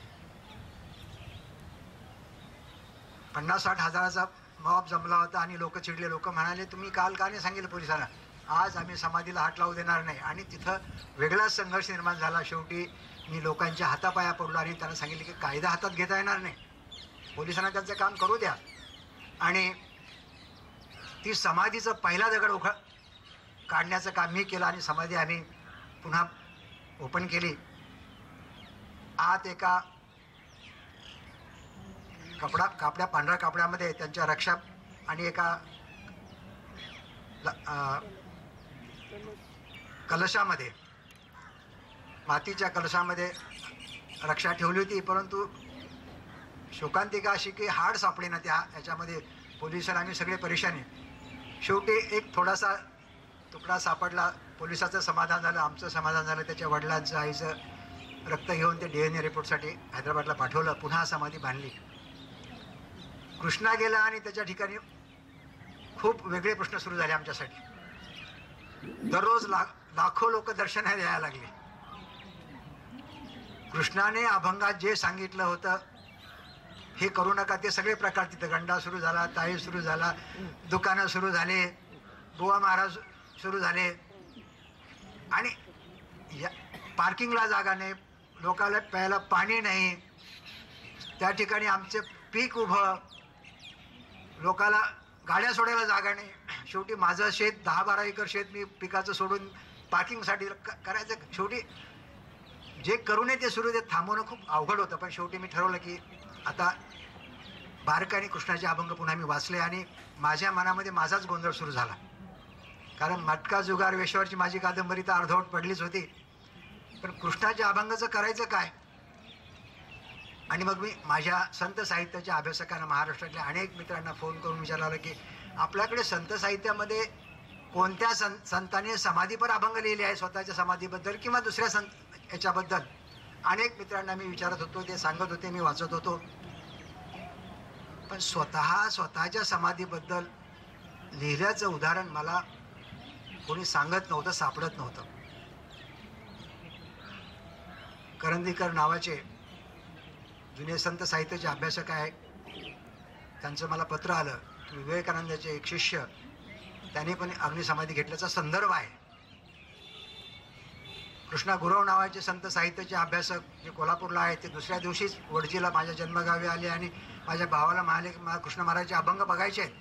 50-60 हजाराचा मॉब जमला होता आणि लोक चिडले. लोक म्हणाले तुम्ही काल का नाही सांगितलं पोलिसांना, आज आम्ही समाधीला हात लावू देणार नाही. आणि तिथं वेगळाच संघर्ष निर्माण झाला. शेवटी मी लोकांच्या हातापाया पडलो आणि त्यांना सांगितलं की कायदा हातात घेता येणार नाही, पोलिसांना त्यांचं काम करू द्या. आणि ती समाधीचं पहिला दगड काढण्याचं काम मी केलं आणि समाधी आम्ही पुन्हा ओपन केली. आत एका पांढऱ्या कापड्यामध्ये त्यांच्या रक्षा आणि एका कलशामध्ये, मातीच्या कलशामध्ये रक्षा ठेवली होती. परंतु शोकांतिका अशी की हाड सापडेना याच्यामध्ये. पोलिसांना आम्ही सगळे परेशानी. शेवटी एक थोडासा तुकडा सापडला. पोलिसाचं समाधान झालं, आमचं समाधान झालं. त्याच्या वडिलांचं आईचं रक्त घेऊन ते DNA रिपोर्टसाठी हैदराबादला पाठवलं. पुन्हा समाधी बांधली. कृष्णा गेला आणि त्याच्या ठिकाणी खूप वेगळे प्रश्न सुरू झाले आमच्यासाठी. दररोज लाखो लोक दर्शनाला यायला लागले. कृष्णाने अभंगात जे सांगितलं होतं हे करू नका ते सगळे प्रकार तिथं. गंडा सुरू झाला, ताळी सुरू झाला, दुकानं सुरू झाले, बुवा महाराज सुरू झाले. आणि पार्किंगला जागा नाही, लोकांना प्यायला पाणी नाही, त्या ठिकाणी आमचे पीक उभं, लोकाला गाड्या सोडायला जागा नाही. शेवटी माझं शेत 10-12 एकर शेत मी पिकाचं सोडून पार्किंगसाठी करायचं. शेवटी जे करू नये ते सुरू, ते थांबवणं खूप अवघड होतं. पण शेवटी मी ठरवलं की आता बारकाईने आणि कृष्णाचे अभंग पुन्हा मी वाचले आणि माझ्या मनामध्ये माझाच गोंधळ सुरू झाला. कारण मटका जुगार वेशावरची माझी कादंबरी तर अर्धवट पडलीच होती, पण कृष्णाच्या अभंगाचं करायचं काय. आणि मग मी माझ्या संत साहित्याच्या अभ्यासकांना, महाराष्ट्रातल्या अनेक मित्रांना फोन करून विचारलं की आपल्याकडे संत साहित्यामध्ये कोणत्या संतांनी समाधीपर अभंग लिहिले आहे, स्वतःच्या समाधीबद्दल किंवा दुसऱ्या याच्याबद्दल. अनेक मित्रांना मी विचारत होतो, ते सांगत होते, मी वाचत होतो. पण स्वतःच्या समाधीबद्दल लिहिल्याचं उदाहरण मला कोणी सांगत नव्हतं, सापडत नव्हतं. करंदीकर नावाचे जुने संत साहित्याचे अभ्यासक आहे, त्यांचं मला पत्र आलं की विवेकानंदाचे एक शिष्य त्याने पण अग्निसमाधी घेतल्याचा संदर्भ आहे. कृष्णा गुरव नावाचे संत साहित्याचे अभ्यासक जे कोल्हापूरला आहेत ते दुसऱ्या दिवशीच वडजीला माझ्या जन्मगावी आले आणि माझ्या भावाला म्हणाले की मला कृष्ण महाराजचे अभंग बघायचे आहेत.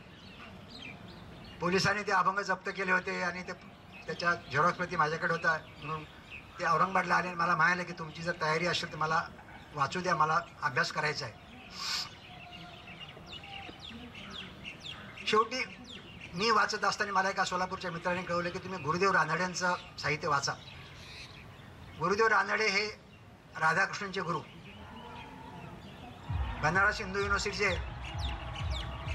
पोलिसांनी ते अभंग जप्त केले होते आणि ते त्याच्या झेरॉक्स प्रती माझ्याकडे होता म्हणून ते औरंगाबादला आले आणि मला म्हणाले की तुमची जर तयारी असेल तर मला वाचू द्या, मला अभ्यास करायचा आहे. शेवटी मी वाचत असताना मला एका सोलापूरच्या मित्राने कळवलं की तुम्ही गुरुदेव रानड्यांचं साहित्य वाचा. गुरुदेव रानडे हे राधाकृष्णनचे गुरु, बनारस हिंदू युनिव्हर्सिटीचे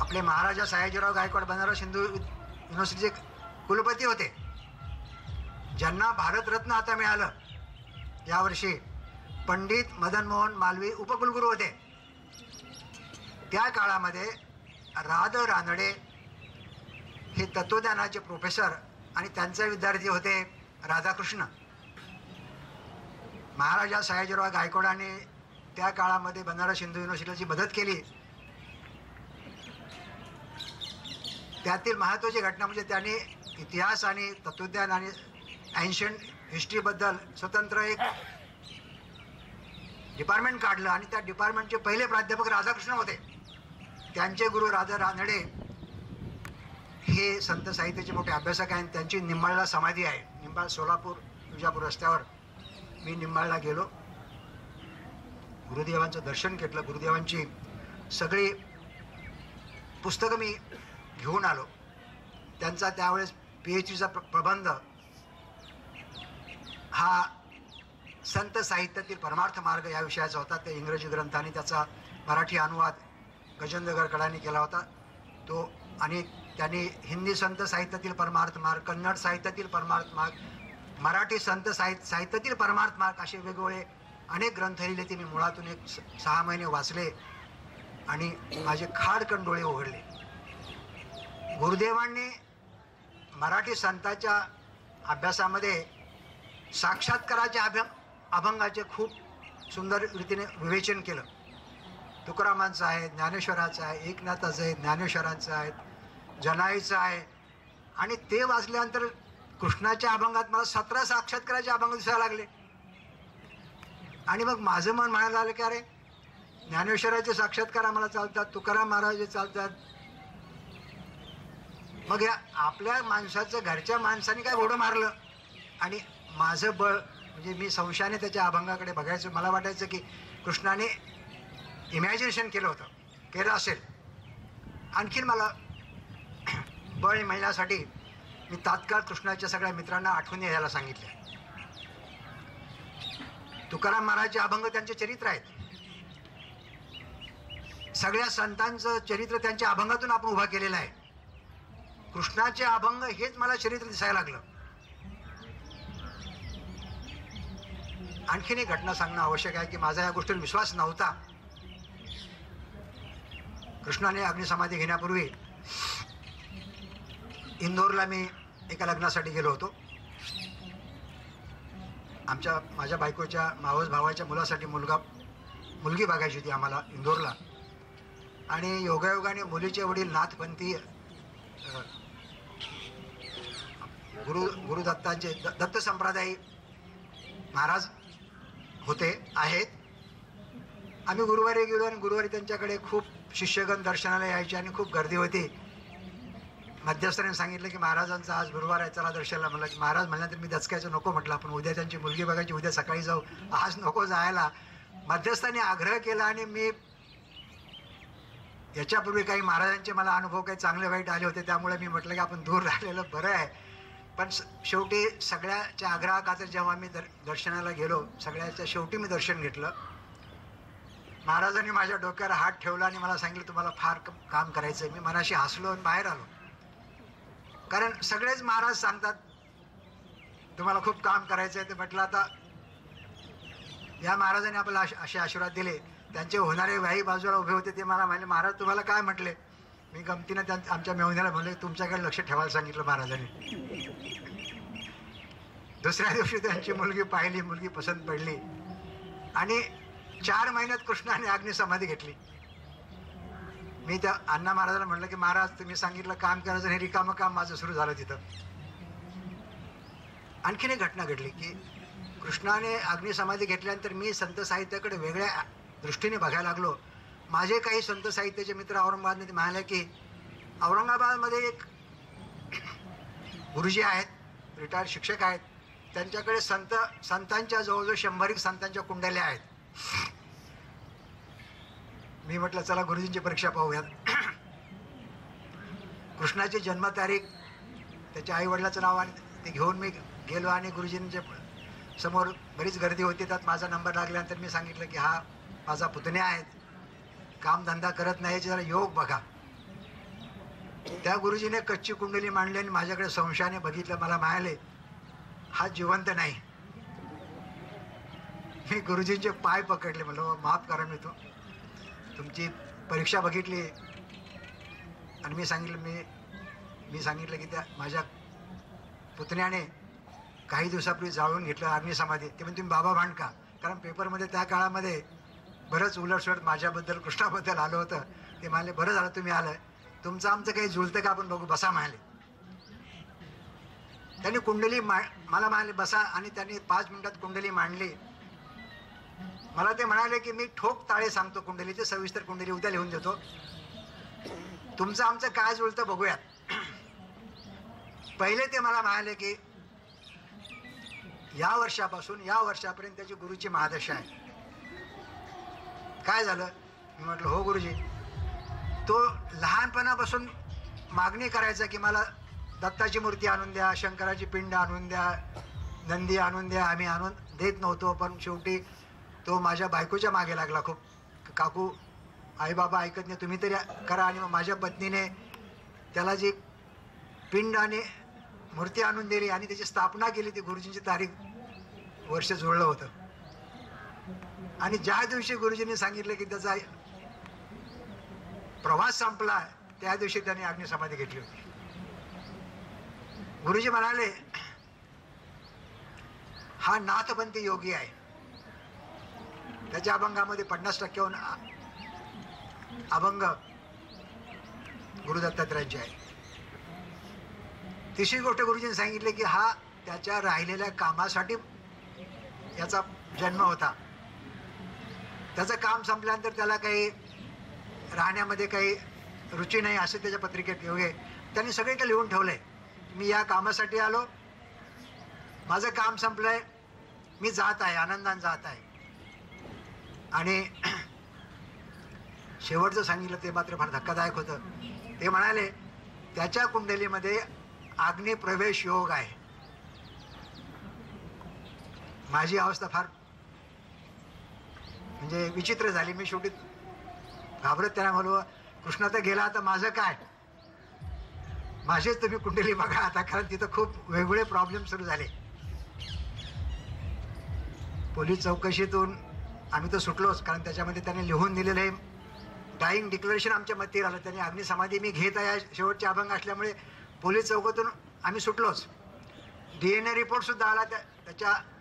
आपले महाराजा सयाजीराव गायकवाड बनारस हिंदू युनिव्हर्सिटीचे कुलपती होते, ज्यांना भारतरत्न आता मिळालं. यावर्षी पंडित मदन मोहन मालवीय उपकुलगुरू होते. त्या काळामध्ये रानडे हे तत्वज्ञानाचे प्रोफेसर आणि त्यांचे विद्यार्थी होते राधाकृष्ण. महाराजा सयाजीराव गायकवाडांनी त्या काळामध्ये बनारस हिंदू युनिव्हर्सिटीची मदत केली. त्यातील महत्त्वाची घटना म्हणजे त्यांनी इतिहास आणि तत्वज्ञान आणि एन्शंट हिस्ट्रीबद्दल स्वतंत्र एक डिपार्टमेंट काढलं आणि त्या डिपार्टमेंटचे पहिले प्राध्यापक राधाकृष्ण होते. त्यांचे गुरु राजा रानडे हे संत साहित्याचे मोठे अभ्यासक आहेत. त्यांची निंबाळला समाधी आहे. निंबाळ सोलापूर विजापूर रस्त्यावर. मी निंबाळला गेलो, गुरुदेवांचं दर्शन घेतलं, गुरुदेवांची सगळी पुस्तकं मी घेऊन आलो. त्यांचा त्यावेळेस PhDचा प्रबंध हा संत साहित्यातील परमार्थ मार्ग या विषयाचा होता. ते इंग्रजी ग्रंथाने त्याचा मराठी अनुवाद गजेंद्र गडकडांनी केला होता तो. आणि त्यांनी हिंदी संत साहित्यातील परमार्थ मार्ग, कन्नड साहित्यातील परमार्थ मार्ग, मराठी संत साहित्यातील परमार्थ मार्ग असे वेगवेगळे अनेक ग्रंथ लिहिले. ते मी मुळातून एक 6 महिने वाचले आणि माझे खाडकन डोळे उघडले. गुरुदेवांनी मराठी संतांच्या अभ्यासामध्ये साक्षात्काराच्या अभंगाचे खूप सुंदर रीतीने विवेचन केलं. तुकारामांचं आहे, ज्ञानेश्वराचं आहे, एकनाथाचं आहे, ज्ञानेश्वरांचं आहे, जनाईचं आहे. आणि ते वाचल्यानंतर कृष्णाच्या अभंगात मला 17 साक्षात्काराचे अभंग दिसायला लागले. आणि मग माझं मन म्हणायला लागलं की अरे ज्ञानेश्वराचे साक्षात्कार आम्हाला चालतात, तुकाराम महाराज चालतात, मग या आपल्या माणसाचं घरच्या माणसाने काय घोडं मारलं. आणि माझं बळ म्हणजे मी संशयाने त्याच्या अभंगाकडे बघायचं. मला वाटायचं की कृष्णाने इमॅजिनेशन केलं होतं, केलं असेल. आणखीन मला बळ मिळण्यासाठी मी तात्काळ कृष्णाच्या सगळ्या मित्रांना आठवणी यायला सांगितल्या. तुकाराम महाराजचे अभंग त्यांचे चरित्र आहेत. सगळ्या संतांचं चरित्र त्यांच्या अभंगातून आपण उभा केलेलं आहे. कृष्णाचे अभंग हेच मला चरित्र दिसायला लागलं. आणखीन एक घटना सांगणं आवश्यक आहे की माझा या गोष्टीवर विश्वास नव्हता. कृष्णाने अग्निसमाधी घेण्यापूर्वी इंदोरला मी एका लग्नासाठी गेलो होतो. माझ्या बायकोच्या मावस भावाच्या मुलासाठी मुलगी बघायची होती आम्हाला इंदोरला. आणि योगायोगाने मुलीचे वडील नाथपंथी गुरुदत्तांचे दत्त संप्रदायी महाराज होते आहेत. आम्ही गुरुवारी गेलो आणि गुरुवारी त्यांच्याकडे खूप शिष्यगण दर्शनाला यायचे आणि खूप गर्दी होती. मध्यस्थाने सांगितलं की महाराजांचा आज गुरुवार आहे, चला दर्शनाला. म्हणलं की महाराज म्हणल्यानंतर मी दचकायचं नको म्हटलं, आपण उद्या त्यांची मुलगी बघायची, उद्या सकाळी जाऊ, आज नको जायला. मध्यस्थाने आग्रह केला आणि मी याच्यापूर्वी काही महाराजांचे मला अनुभव काही चांगले वाईट आले होते, त्यामुळे मी म्हटलं की आपण दूर राहिलेलं बरं आहे. पण शेवटी सगळ्याच्या आग्रहाखातर जेव्हा मी दर्शनाला गेलो, सगळ्याच्या शेवटी मी दर्शन घेतलं. महाराजांनी माझ्या डोक्यावर हात ठेवला आणि मला सांगितलं तुम्हाला फार काम करायचं आहे. मी मनाशी हसलो आणि बाहेर आलो. कारण सगळेच महाराज सांगतात तुम्हाला खूप काम करायचं आहे. ते म्हटलं आता या महाराजांनी आपल्याला असे आशीर्वाद दिले. त्यांचे होणारे व्याही बाजूला उभे होते. ते मला म्हणाले महाराज तुम्हाला काय म्हटले. मी गमतीनं आमच्या मेहुण्याला म्हणले तुमच्याकडे लक्ष ठेवायला सांगितलं महाराजांनी. दुसऱ्या दिवशी त्यांची मुलगी पाहिली, मुलगी पसंत पडली आणि 4 महिन्यात कृष्णाने अग्निसमाधी घेतली. मी त्या अण्णा महाराजांना म्हटलं की महाराज तुम्ही सांगितलं काम करायचं, हे रिकामं काम माझं सुरू झालं तिथं. आणखीन एक घटना घडली की कृष्णाने अग्निसमाधी घेतल्यानंतर मी संत साहित्याकडे वेगळ्या दृष्टीने बघायला लागलो. माझे काही संत साहित्याचे मित्र औरंगाबादमध्ये म्हणाले की औरंगाबादमध्ये एक गुरुजी आहेत, रिटायर्ड शिक्षक आहेत, त्यांच्याकडे संतांच्या जवळजवळ 100 संतांच्या कुंडल्या आहेत. मी म्हटलं चला गुरुजींची परीक्षा पाहूयात. कृष्णाची जन्मतारीख, त्याच्या आईवडिलाचं नाव आणि ते घेऊन मी गेलो आणि गुरुजींच्या समोर बरीच गर्दी होती. त्यात माझा नंबर लागल्यानंतर मी सांगितलं की हा माझा पुतण्या आहेत, कामधंदा करत नाही, जरा योग बघा. त्या गुरुजीने कच्ची कुंडली मांडली आणि माझ्याकडे संशयाने बघितलं. मला म्हणाले हा जिवंत नाही. मी गुरुजींचे पाय पकडले. म्हणलं माफ करा, मी तुमची परीक्षा बघितली. आणि मी सांगितलं की त्या माझ्या पुतण्याने काही दिवसापूर्वी जाळून घेतलं अग्निसमाधी. ते म्हणजे तुम्ही बाबा भांडका, कारण पेपरमध्ये त्या काळामध्ये बरंच उलटसुलट माझ्याबद्दल कृष्णाबद्दल आलं होतं. ते म्हणाले बरं झालं तुम्ही आलं, तुमचं आमचं काही जुळतं का आपण बघू, बसा म्हणाले. त्यांनी कुंडली मला म्हणाले बसा, आणि त्यांनी 5 मिनिटात कुंडली मांडली. मला ते म्हणाले की मी ठोक ताळे सांगतो कुंडलीचे, सविस्तर कुंडली उद्या लिहून देतो, तुमचं आमचं काय जुळतं बघूयात. पहिले ते मला म्हणाले की या वर्षापासून या वर्षापर्यंत त्याची गुरुची महादशा आहे. काय झालं? मी म्हटलं हो गुरुजी. तो लहानपणापासून मागणी करायचा की मला दत्ताची मूर्ती आणून द्या, शंकराची पिंड आणून द्या, नंदी आणून द्या. आम्ही आणून देत नव्हतो, पण शेवटी तो माझ्या बायकोच्या मागे लागला खूप. काकू आई बाबा ऐकत नाही, तुम्ही तरी करा. आणि मग माझ्या पत्नीने त्याला जी पिंड आणि मूर्ती आणून दिली आणि त्याची स्थापना केली. ती गुरुजींची तारीख वर्ष जुळलं होतं. आणि ज्या दिवशी गुरुजींनी सांगितलं की त्याचा प्रवास संपला, त्या दिवशी त्यांनी अग्निसमाधी घेतली होती. गुरुजी म्हणाले हा नाथपंथी योगी आहे. त्याच्या अभंगामध्ये 50% अभंग गुरु दत्तात्रयांचे आहे. तिसरी गोष्ट गुरुजींनी सांगितले की हा त्याच्या राहिलेल्या कामासाठी याचा जन्म होता. त्याचं काम संपल्यानंतर त्याला काही राहण्यामध्ये काही रुची नाही असं त्याच्या पत्रिकेत योगे त्यांनी सगळीकडे लिहून ठेवलंय. मी या कामासाठी आलो, माझं काम संपलंय, मी जात आहे, आनंदाने जात आहे. आणि शेवटचं सांगितलं ते मात्र फार धक्कादायक होतं. ते म्हणाले त्याच्या कुंडलीमध्ये अग्नी प्रवेश योग आहे. माझी अवस्था फार म्हणजे विचित्र झाली. मी शेवटी घाबरत त्यांना म्हणलो कृष्णा तर गेला, आता माझं काय, माझेच तुम्ही कुंडली बघा आता, कारण तिथं खूप वेगवेगळे प्रॉब्लेम सुरू झाले. पोलीस चौकशीतून आम्ही तर सुटलोच, कारण त्याच्यामध्ये त्याने लिहून दिलेलं आहे डाईंग डिक्लेरेशन आमच्या मतीवर आलं. त्यांनी अग्निसमाधी मी घेत आहे शेवटचे अभंग असल्यामुळे पोलीस चौकातून आम्ही सुटलोच. DNA रिपोर्ट सुद्धा आला.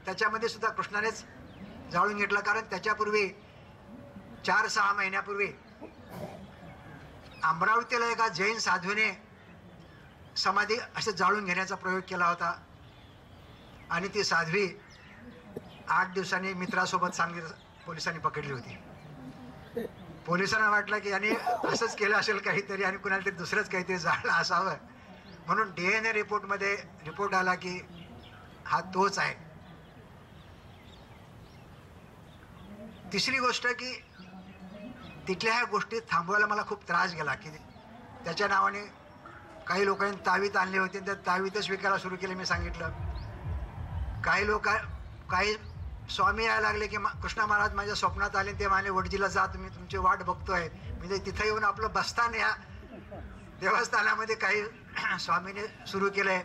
त्याच्यामध्ये सुद्धा कृष्णानेच जाळून घेतलं, कारण त्याच्यापूर्वी 4-6 महिन्यापूर्वी अमरावतीला एका जैन साधूने समाधी असं जाळून घेण्याचा प्रयोग केला होता. आणि ती साध्वी 8 दिवसांनी मित्रासोबत सांगितलं पोलिसांनी पकडली होती. पोलिसांना वाटलं की याने असंच केलं असेल काहीतरी आणि कुणाला तरी दुसरंच काहीतरी जाळलं असावं, म्हणून DNA रिपोर्टमध्ये रिपोर्ट आला की हा तोच आहे. तिसरी गोष्ट की तिथल्या ह्या गोष्टी थांबवायला मला खूप त्रास गेला की त्याच्या नावाने काही लोकांनी तावीत आणले होते, त्या तावीतच विकायला सुरू केले. मी सांगितलं काही स्वामी यायला लागले की कृष्णा महाराज माझ्या स्वप्नात आले, ते म्हणाले वडजीला जा, तुम्ही तुमची वाट बघतोय. म्हणजे तिथं येऊन आपलं बसताना या देवस्थानामध्ये काही स्वामीने सुरू केलंय.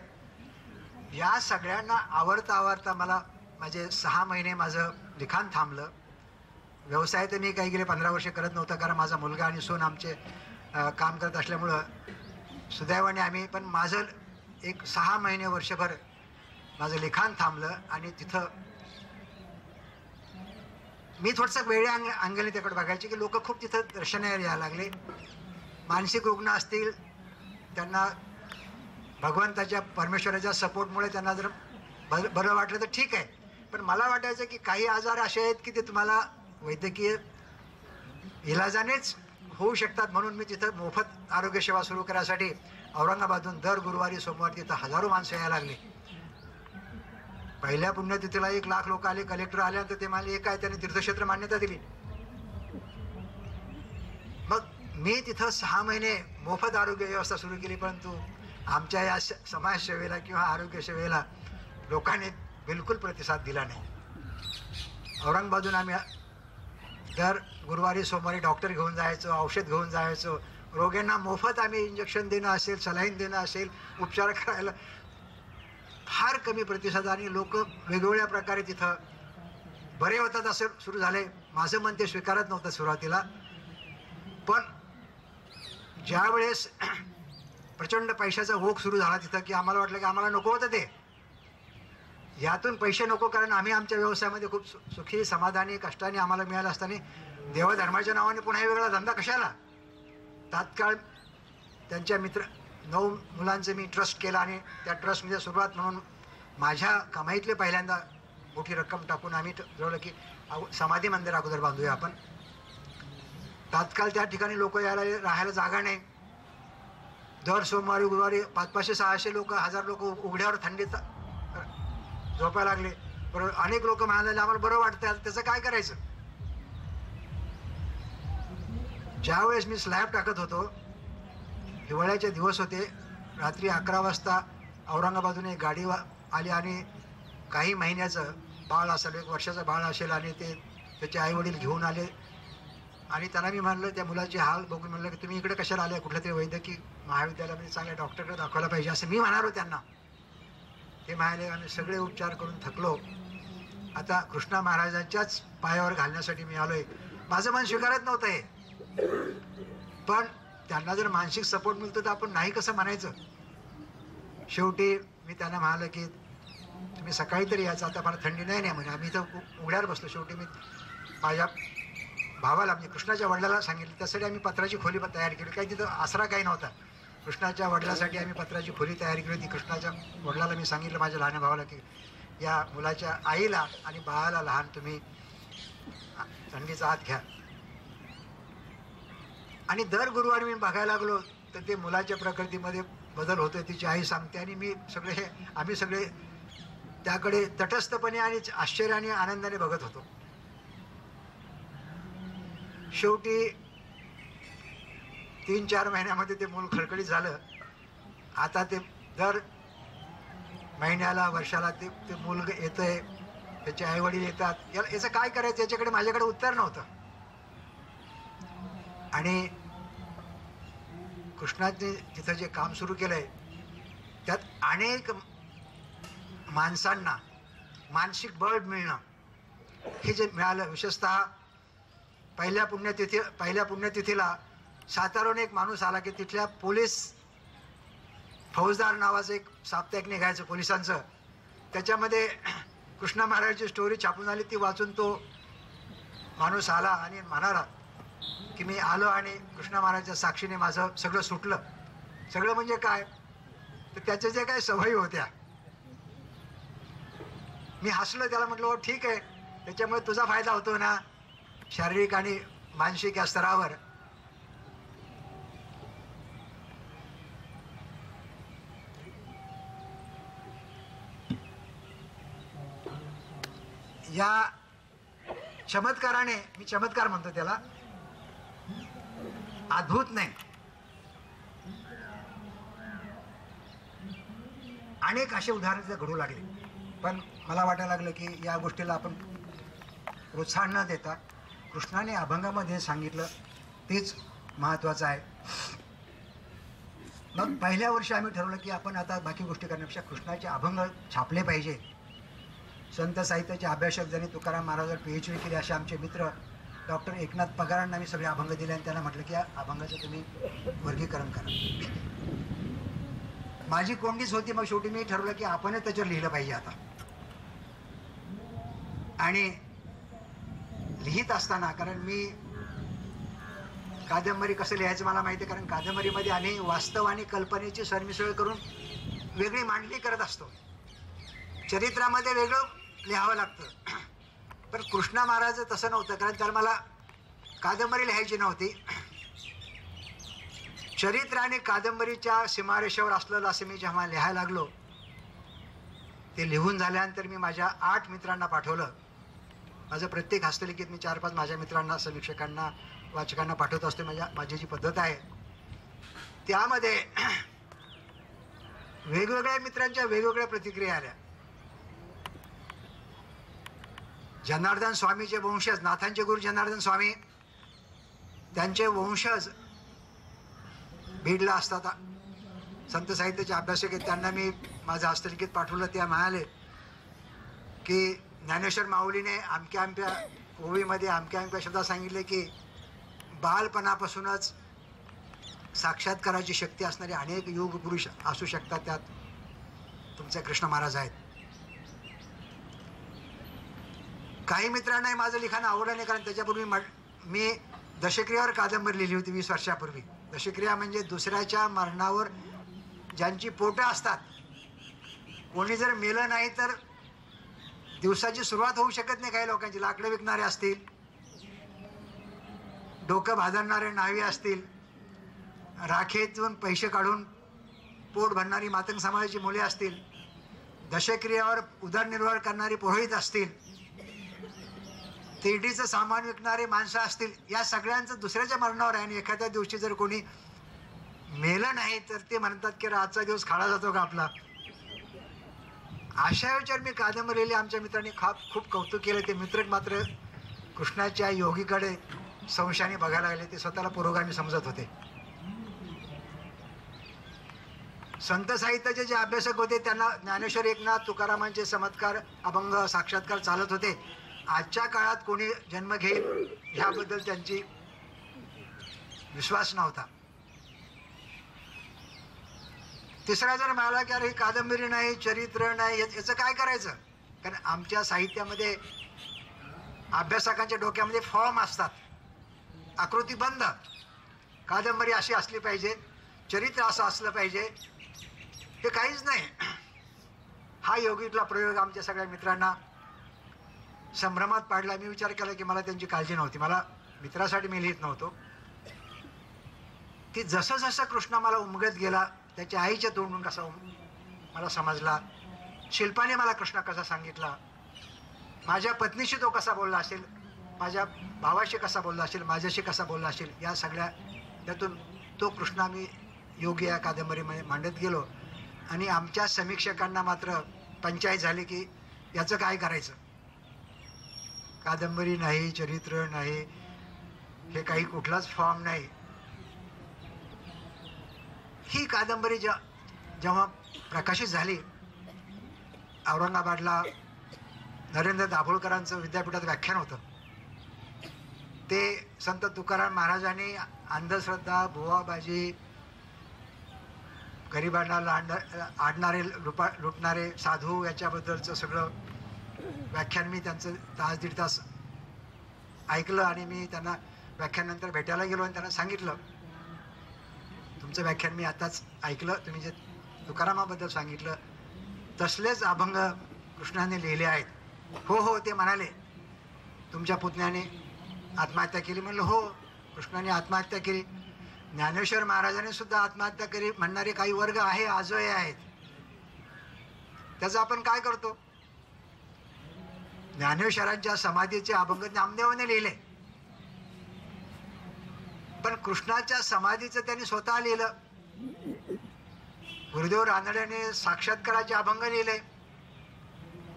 या सगळ्यांना आवरता मला माझे 6 महिने माझं लिखाण थांबलं. व्यवसाय तर मी काही गेले 15 वर्ष करत नव्हता, कारण माझा मुलगा आणि सून आमचे काम करत असल्यामुळं सुदैवाने आम्ही, पण माझं एक 6 महिने वर्षभर माझं लिखाण थांबलं. आणि तिथं मी थोडंसं वेगळ्या अंगाने त्याकडे बघायचे की लोक खूप तिथं दर्शनाला यायला लागले. मानसिक रुग्ण असतील, त्यांना भगवंताच्या परमेश्वराच्या सपोर्टमुळे त्यांना जर बरं वाटलं तर ठीक आहे, पण मला वाटायचं की काही आजार असे आहेत की ते तुम्हाला वैद्यकीय इलाजानेच होऊ शकतात, म्हणून मी तिथं मोफत आरोग्यसेवा सुरू करायसाठी औरंगाबादहून दर गुरुवारी सोमवारी तिथं हजारो माणसं यायला लागली. पहिल्या पुण्यतिथीला 1,00,000 लोक आले. कलेक्टर आल्यानंतर ते मला एक आहे त्याने तीर्थक्षेत्र मान्यता दिली. मग मी तिथं 6 महिने मोफत आरोग्य व्यवस्था सुरू केली, परंतु आमच्या या समाजसेवेला किंवा आरोग्य सेवेला लोकांनी बिलकुल प्रतिसाद दिला नाही. औरंगाबादहून आम्ही दर गुरुवारी सोमवारी डॉक्टर घेऊन जायचो, औषध घेऊन जायचो. रोग्यांना मोफत आम्ही इंजेक्शन देणं असेल, सलाईन देणं असेल, उपचार करायला फार कमी प्रतिसाद, आणि लोक वेगवेगळ्या प्रकारे तिथं बरे होतात असं सुरू झाले. माझं मन ते स्वीकारत नव्हतं सुरुवातीला, पण ज्या वेळेस प्रचंड पैशाचा ओघ सुरू झाला तिथं की आम्हाला वाटलं की आम्हाला नको होतं ते, यातून पैसे नको, कारण आम्ही आमच्या व्यवसायामध्ये खूप सुखी समाधानी कष्टाने आम्हाला मिळालं असताना देवधर्माच्या नावाने पुन्हा हे वेगळा धंदा कशाला. तात्काळ त्यांच्या 9 मुलांचं मी ट्रस्ट केला, आणि त्या ट्रस्टमध्ये सुरुवात म्हणून माझ्या कमाईतले पहिल्यांदा मोठी रक्कम टाकून आम्ही ठरवलं की समाधी मंदिर अगोदर बांधूया आपण. तात्काळ त्या ठिकाणी लोक यायला राहायला जागा नाही. दर सोमवारी गुरुवारी 500-600 लोक, 1000 लोक उघड्यावर थंडीत झोपायला लागले. बरोबर अनेक लोक म्हणाले आम्हाला बरं वाटतं, त्याचं काय करायचं. ज्यावेळेस मी स्लॅब टाकत होतो, हिवाळ्याचे दिवस होते, रात्री 11 वाजता औरंगाबादून एक गाडी आली, आणि काही महिन्याचं बाळ असेल, 1 वर्षाचं बाळ असेल, आणि ते त्याचे आईवडील घेऊन आले. आणि त्यांना मी म्हणलं, त्या मुलाची हाल बघून म्हणलं की तुम्ही इकडे कशाला आले, कुठल्या तरी वैद्यकीय महाविद्यालयामध्ये चांगल्या डॉक्टरकडे दाखवायला पाहिजे असं मी म्हणालो त्यांना. ते म्हणाले आम्ही सगळे उपचार करून थकलो, आता कृष्णा महाराजांच्याच पायावर घालण्यासाठी मी आलोय. माझं मन स्वीकारत नव्हतं हे, पण त्यांना जर मानसिक सपोर्ट मिळतो तर आपण नाही कसं म्हणायचं. शेवटी मी त्यांना म्हणालं की तुम्ही सकाळी तरी यायचं, आता मला थंडी नाही म्हणे. आम्ही इथं उघड्यावर बसलो. शेवटी मी माझ्या भावाला म्हणजे कृष्णाच्या वडिलाला सांगितलं, त्यासाठी आम्ही पत्राची खोली तयार केली. काही तिथं आसरा काही नव्हता. कृष्णाच्या वडिलासाठी आम्ही पत्राची खोली तयार केली होती. कृष्णाच्या वडिलाला मी सांगितलं माझ्या लहान भावाला की या मुलाच्या आईला आणि बाळाला लहान तुम्ही थंडीचा हात घ्या. आणि दर गुरुवारी मी बघायला लागलो तर ते मुलाच्या प्रकृतीमध्ये बदल होतोय, तिची आई सांगते, आणि आम्ही सगळे त्याकडे तटस्थपणे आणि आश्चर्याने आनंदाने बघत होतो. शेवटी 3-4 महिन्यामध्ये ते मूल खळखळीत झालं. आता ते दर महिन्याला वर्षाला ते मुलगा येतंय, त्याचे आईवडील येतात. याचं काय करायचं याच्याकडे माझ्याकडे उत्तर नव्हतं. आणि कृष्णाने तिथं जे काम सुरू केलंय त्यात अनेक माणसांना मानसिक बळ मिळणं हे जे मिळालं. विशेषतः पहिल्या पुण्यतिथीला साताराहून एक माणूस आला की तिथल्या पोलीस फौजदार नावाचं एक साप्ताहिक निघायचं पोलिसांचं, त्याच्यामध्ये कृष्णा महाराजांची स्टोरी छापून आली. ती वाचून तो माणूस आला आणि म्हणाला की मी आलो आणि कृष्णा महाराजांच्या साक्षीने माझं सगळं सुटलं. सगळं म्हणजे काय, तर त्याच्या जे काही सवयी होत्या. मी हसलो, त्याला म्हटलं हो ठीक आहे, त्याच्यामुळे तुझा फायदा होतो ना शारीरिक आणि मानसिक या स्तरावर. या चमत्काराने, मी चमत्कार म्हणतो त्याला, अद्भुत नाही, अनेक असे उदाहरण घडू लागले. पण मला वाटायला लागलं की या गोष्टीला आपण प्रोत्साहन न देता कृष्णाने अभंगामध्ये सांगितलं तेच महत्त्वाचं आहे. मग पहिल्या वर्षी आम्ही ठरवलं की आपण आता बाकी गोष्टी करण्यापेक्षा कृष्णाचे अभंग छापले पाहिजे. संत साहित्याचे अभ्यासक ज्यांनी तुकाराम महाराजांवर PhD केली असे आमचे मित्र डॉक्टर एकनाथ पगारांना मी सगळे अभंग दिले, आणि त्यांना म्हटलं की या अभंगाचं तुम्ही वर्गीकरण करा. माझी कोंडीच होती. मग शेवटी मी ठरवलं की आपणच त्याच्यावर लिहिलं पाहिजे आता. आणि लिहित असताना, कारण मी कादंबरी कसं लिहायचं मला माहिती आहे, कारण कादंबरीमध्ये आम्ही वास्तव आणि कल्पनेची सरमिसळ करून वेगळी मांडणी करत असतो. चरित्रामध्ये वेगळं, लिहावं लागतं. पण कृष्णा महाराज तसं नव्हतं, कारण त्याला मला कादंबरी लिहायची नव्हती. चरित्र आणि कादंबरीच्या सीमारेषेवर असलेलं असं मी जेव्हा लिहायला लागलो, ते लिहून झाल्यानंतर मी माझ्या 8 मित्रांना पाठवलं. माझं प्रत्येक हस्तलिखित मी 4-5 माझ्या मित्रांना, समीक्षकांना, वाचकांना पाठवत असतो. माझी जी पद्धत आहे त्यामध्ये वेगवेगळ्या मित्रांच्या वेगवेगळ्या प्रतिक्रिया आल्या. जनार्दन स्वामीचे वंशज, नाथांचे गुरु जनार्दन स्वामी, त्यांचे वंशज बीडला असतात, संत साहित्याचे अभ्यासक आहेत. त्यांना मी माझं हस्तलिखित पाठवलं. त्या म्हणाले की ज्ञानेश्वर माऊलीने अमक्या अमक्या ओवीमध्ये अमक्या अमक्या शब्दात सांगितले की बालपणापासूनच साक्षात्काराची शक्ती असणारे अनेक योग पुरुष असू शकतात, त्यात तुमचे कृष्ण महाराज आहेत. काही मित्रांनाही माझं लिखाण आवडलं नाही, कारण त्याच्यापूर्वी मी दशक्रियावर कादंबरी लिहिली होती 20 वर्षापूर्वी. दशक्रिया म्हणजे दुसऱ्याच्या मरणावर ज्यांची पोटं असतात, कोणी जर मेलं नाही तर दिवसाची सुरुवात होऊ शकत नाही. काही लोकांची लाकडं विकणारे असतील, डोकं भाजणारे न्हावी असतील, राखेतून पैसे काढून पोट भरणारी मातंग समाजाची मुले असतील, दशक्रियावर उदरनिर्वाह करणारी पुरोहित असतील, तिरडीचं सामान विकणारे माणसं असतील, या सगळ्यांचं दुसऱ्याच्या मरणावर आहे. आणि एखाद्या दिवशी जर कोणी मेलं नाही तर ते म्हणतात की आजचा दिवस खाळा जातो का आपला. अशा विचार मी कादंबरी लिहिली. आमच्या मित्रांनी खूप कौतुक केलं. ते मित्र मात्र कृष्णाच्या योगीकडे संशयाने बघायला लागले. ते स्वतःला पुरोगामी समजत होते. संत साहित्याचे जे अभ्यासक होते त्यांना ज्ञानेश्वर एकनाथ तुकारामांचे चमत्कार, अभंग, साक्षात्कार चालत होते. आजच्या काळात कोणी जन्म घेईल ह्याबद्दल त्यांची विश्वास नव्हता. तिसरा जर म्हणाला की अरे कादंबरी नाही, चरित्र नाही, याचं काय करायचं. कारण आमच्या साहित्यामध्ये अभ्यासकांच्या डोक्यामध्ये फॉर्म असतात, आकृतीबंध. कादंबरी अशी असली पाहिजे, चरित्र असं असलं पाहिजे, हे काहीच नाही. हा योगीतला प्रयोग आमच्या सगळ्या मित्रांना संभ्रमात पाडला. मी विचार केला की मला त्यांची काळजी नव्हती. मला मित्रासाठी मी लिहित नव्हतो. की जसं जसं कृष्ण मला उमगत गेला, त्याच्या आईच्या तोंडून कसा मला समजला, शिल्पाने मला कृष्ण कसा सांगितला, माझ्या पत्नीशी तो कसा बोलला असेल, माझ्या भावाशी कसा बोलला असेल, माझ्याशी कसा बोलला असेल, या सगळ्या त्यातून तो कृष्ण आम्ही योगी या कादंबरीमध्ये मांडत गेलो. आणि आमच्या समीक्षकांना मात्र पंचायत झाली की याचं काय करायचं. कादंबरी नाही, चरित्र नाही, हे काही कुठलाच फॉर्म नाही. ही कादंबरी जेव्हा प्रकाशित झाली, औरंगाबादला नरेंद्र दाभोळकरांचं विद्यापीठात व्याख्यान होतं. ते संत तुकाराम महाराजांनी अंधश्रद्धा, भुवाबाजी, गरिबांना आडणारे लुटणारे साधू याच्याबद्दलचं सगळं व्याख्यान मी त्यांचं 1.5 तास ऐकलं. आणि मी त्यांना व्याख्यानानंतर भेटायला गेलो आणि त्यांना सांगितलं, तुमचं व्याख्यान मी आताच ऐकलं, तुम्ही जे तुकारामाबद्दल सांगितलं तसलेच अभंग कृष्णाने लिहिले आहेत. हो हो, ते म्हणाले तुमच्या पुतण्याने आत्महत्या केली. म्हणलं हो, कृष्णाने आत्महत्या केली. ज्ञानेश्वर महाराजांनी सुद्धा आत्महत्या केली म्हणणारे काही वर्ग आहे, आजही आहेत. त्याचं आपण काय करतो. ज्ञानेश्वरांच्या समाधीचे अभंग नामदेवाने लिहिले, पण कृष्णाच्या समाधीचं त्यांनी स्वतः लिहिलं. गुरुदेव रानड्याने साक्षात्काराचे अभंग लिहिले,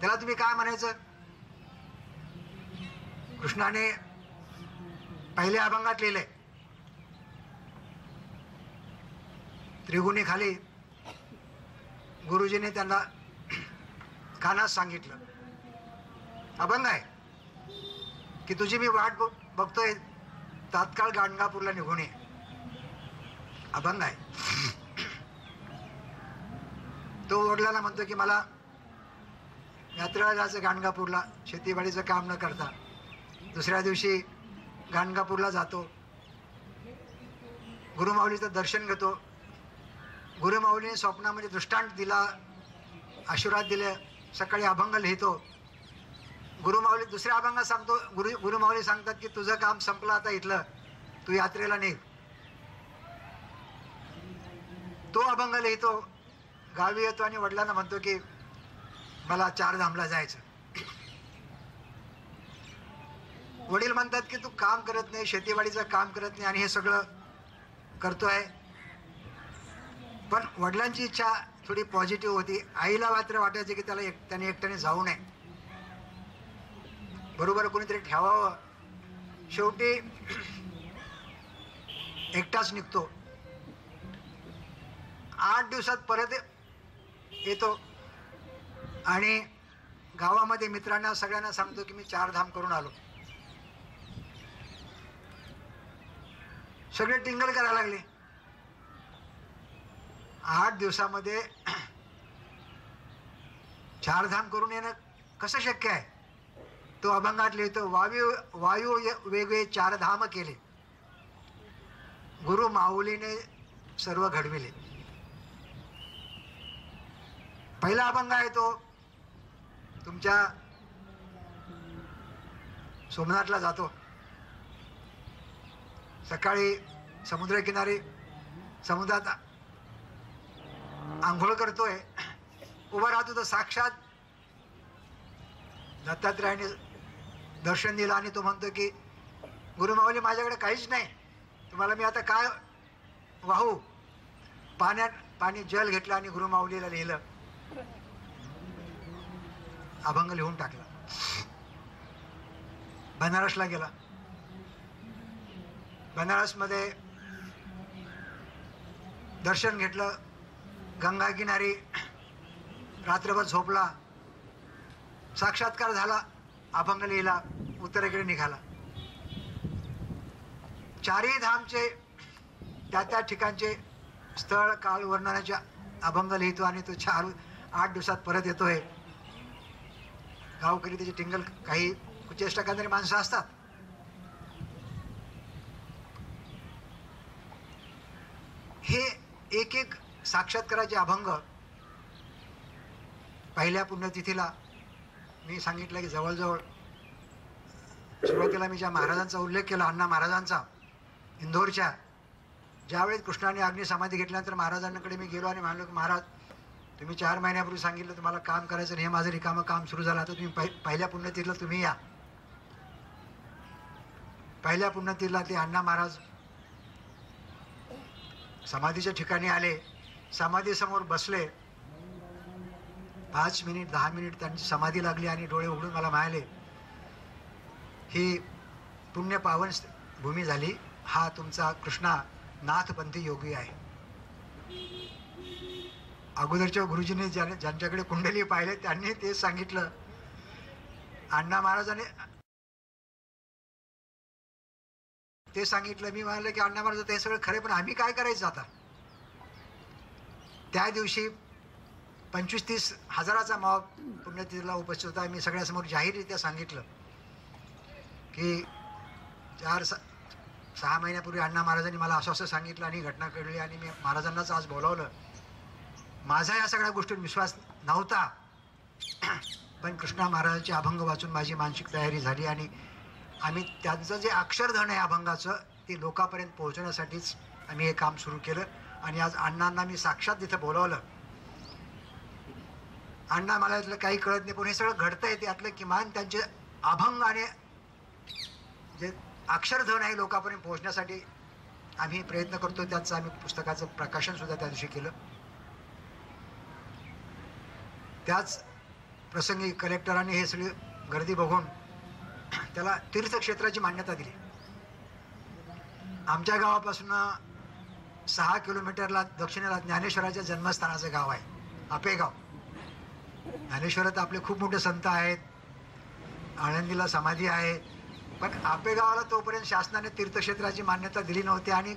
त्याला तुम्ही काय म्हणायचं. कृष्णाने पहिल्या अभंगात लिहिले, त्रिगुणी खाली गुरुजीने त्यांना कानात सांगितलं, अभंग आहे की तुझी मी वाट बघतोय, तात्काळ गाणगापूरला निघून ये. अभंग आहे. तो वडिलांना म्हणतो की मला यात्रेला जायचं गाणगापूरला, शेतीवाडीचं काम न करता. दुसऱ्या दिवशी गाणगापूरला जातो, गुरुमाऊलीचं दर्शन घेतो. गुरुमाऊलीने स्वप्नामध्ये दृष्टांत दिला, आशीर्वाद दिले. सकाळी अभंग लिहितो. गुरुमाऊली दुसऱ्या अभंगात सांगतो, गुरुमाऊली सांगतात की तुझं काम संपलं आता इथलं, तू यात्रेला निघ. तो अभंग लिहितो, गावी येतो आणि वडिलांना म्हणतो की मला चारधामला जायचं. वडील म्हणतात की तू काम करत नाही, शेतीवाडीचं काम करत नाही आणि हे सगळं करतोय. पण वडिलांची इच्छा थोडी पॉझिटिव्ह होती. आईला मात्र वाटायचं की त्याने एकट्याने जाऊ नये, बरोबर कोणीतरी ठेवावं. शेवटी एकटाच निघतो. 8 दिवसात परत येतो आणि गावामध्ये मित्रांना सगळ्यांना सांगतो की मी चारधाम करून आलो. सगळे टिंगल करायला लागले. 8 दिवसामध्ये चारधाम करून येणं कसं शक्य आहे? तो अभंगात लिहितो, वायू वेगळे चारधाम केले, गुरु माऊलीने सर्व घडविले. पहिला अभंग आहे तो तुमच्या सोमनाथला जातो. सकाळी समुद्रकिनारी समुद्रात आंघोळ करतोय, उभा राहतो. तर साक्षात दत्तात्रयाने दर्शन दिलं आणि तो म्हणतो की गुरुमाऊली माझ्याकडे काहीच नाही, तुम्हाला मी आता काय वाहू? पाणी जल घेतलं आणि गुरुमाऊलीला लिहिलं, अभंग लिहून टाकला. बनारसला गेला. बनारसमध्ये दर्शन घेतलं, गंगा किनारी रात्रभर झोपला. साक्षात्कार झाला, अभंग लिहिला, उत्तरेकडे निघाला. चारही धामचे त्या ठिकाणचे स्थळ काळ वर्णनाचे अभंग लिहितो आणि तो 8 दिवसात परत येतोय. गावकरी त्याची टिंगल, काही कुचेष्टा करणारी माणसं असतात. हे एक एक साक्षात्काराचे अभंग पहिल्या पुण्यतिथीला मी सांगितलं की जवळजवळ सुरुवातीला मी ज्या महाराजांचा उल्लेख केला, अण्णा महाराजांचा इंदोरच्या, ज्यावेळेस कृष्णाने अग्नी समाधी घेतल्यानंतर महाराजांकडे मी गेलो आणि म्हणलो की महाराज तुम्ही 4 महिन्यापूर्वी सांगितलं तुम्हाला काम करायचं आणि हे माझं रिकामं काम सुरू झालं, आता तुम्ही पहिल्या पुण्यतिथीला तुम्ही या. पहिल्या पुण्यतिथीला ते अण्णा महाराज समाधीच्या ठिकाणी आले, समाधीसमोर बसले. 5 मिनिट 10 मिनिट त्यांची समाधी लागली आणि डोळे उघडून मला म्हणाले, ही पुण्य पावन भूमी झाली, हा तुमचा कृष्णा नाथपंथी योगी आहे. अगोदरच्या गुरुजींनी ज्यांच्याकडे कुंडली पाहिले त्यांनी ते सांगितलं. अण्णा महाराजांनी ते सांगितलं. मी म्हणाले की अण्णा महाराज ते सगळं खरे, पण आम्ही काय करायचं आता? त्या दिवशी 25-30 हजाराचा मॉब पुण्यतिथीला उपस्थित होता. मी सगळ्यासमोर जाहीररित्या सांगितलं की 4-6 महिन्यापूर्वी अण्णा महाराजांनी मला असं सांगितलं आणि घटना कळली आणि मी महाराजांनाच आज बोलावलं. माझा या सगळ्या गोष्टींवर विश्वास नव्हता, पण कृष्णा महाराजांचे अभंग वाचून माझी मानसिक तयारी झाली आणि आम्ही त्यांचं जे अक्षरधन आहे अभंगाचं ते लोकांपर्यंत पोहोचवण्यासाठीच आम्ही हे काम सुरू केलं. आणि आज अण्णांना मी साक्षात तिथं बोलावलं. अण्णा मला यातलं काही कळत नाही, पण हे सगळं घडतंय त्यातलं किमान त्यांचे अभंग आणि जे अक्षरधन आहे लोकांपर्यंत पोहोचण्यासाठी आम्ही प्रयत्न करतो. त्याचं आम्ही पुस्तकाचं प्रकाशन सुद्धा त्या दिवशी केलं. त्याच प्रसंगी कलेक्टरांनी हे सगळी गर्दी बघून त्याला तीर्थक्षेत्राची मान्यता दिली. आमच्या गावापासून 6 किलोमीटरला दक्षिणेला ज्ञानेश्वराच्या जन्मस्थानाचं गाव आहे आपेगाव. ज्ञानेश्वरात आपले खूप मोठे संत आहेत, आळंदीला समाधी आहे, पण आपेगावाला तोपर्यंत शासनाने तीर्थक्षेत्राची मान्यता दिली नव्हती. आणि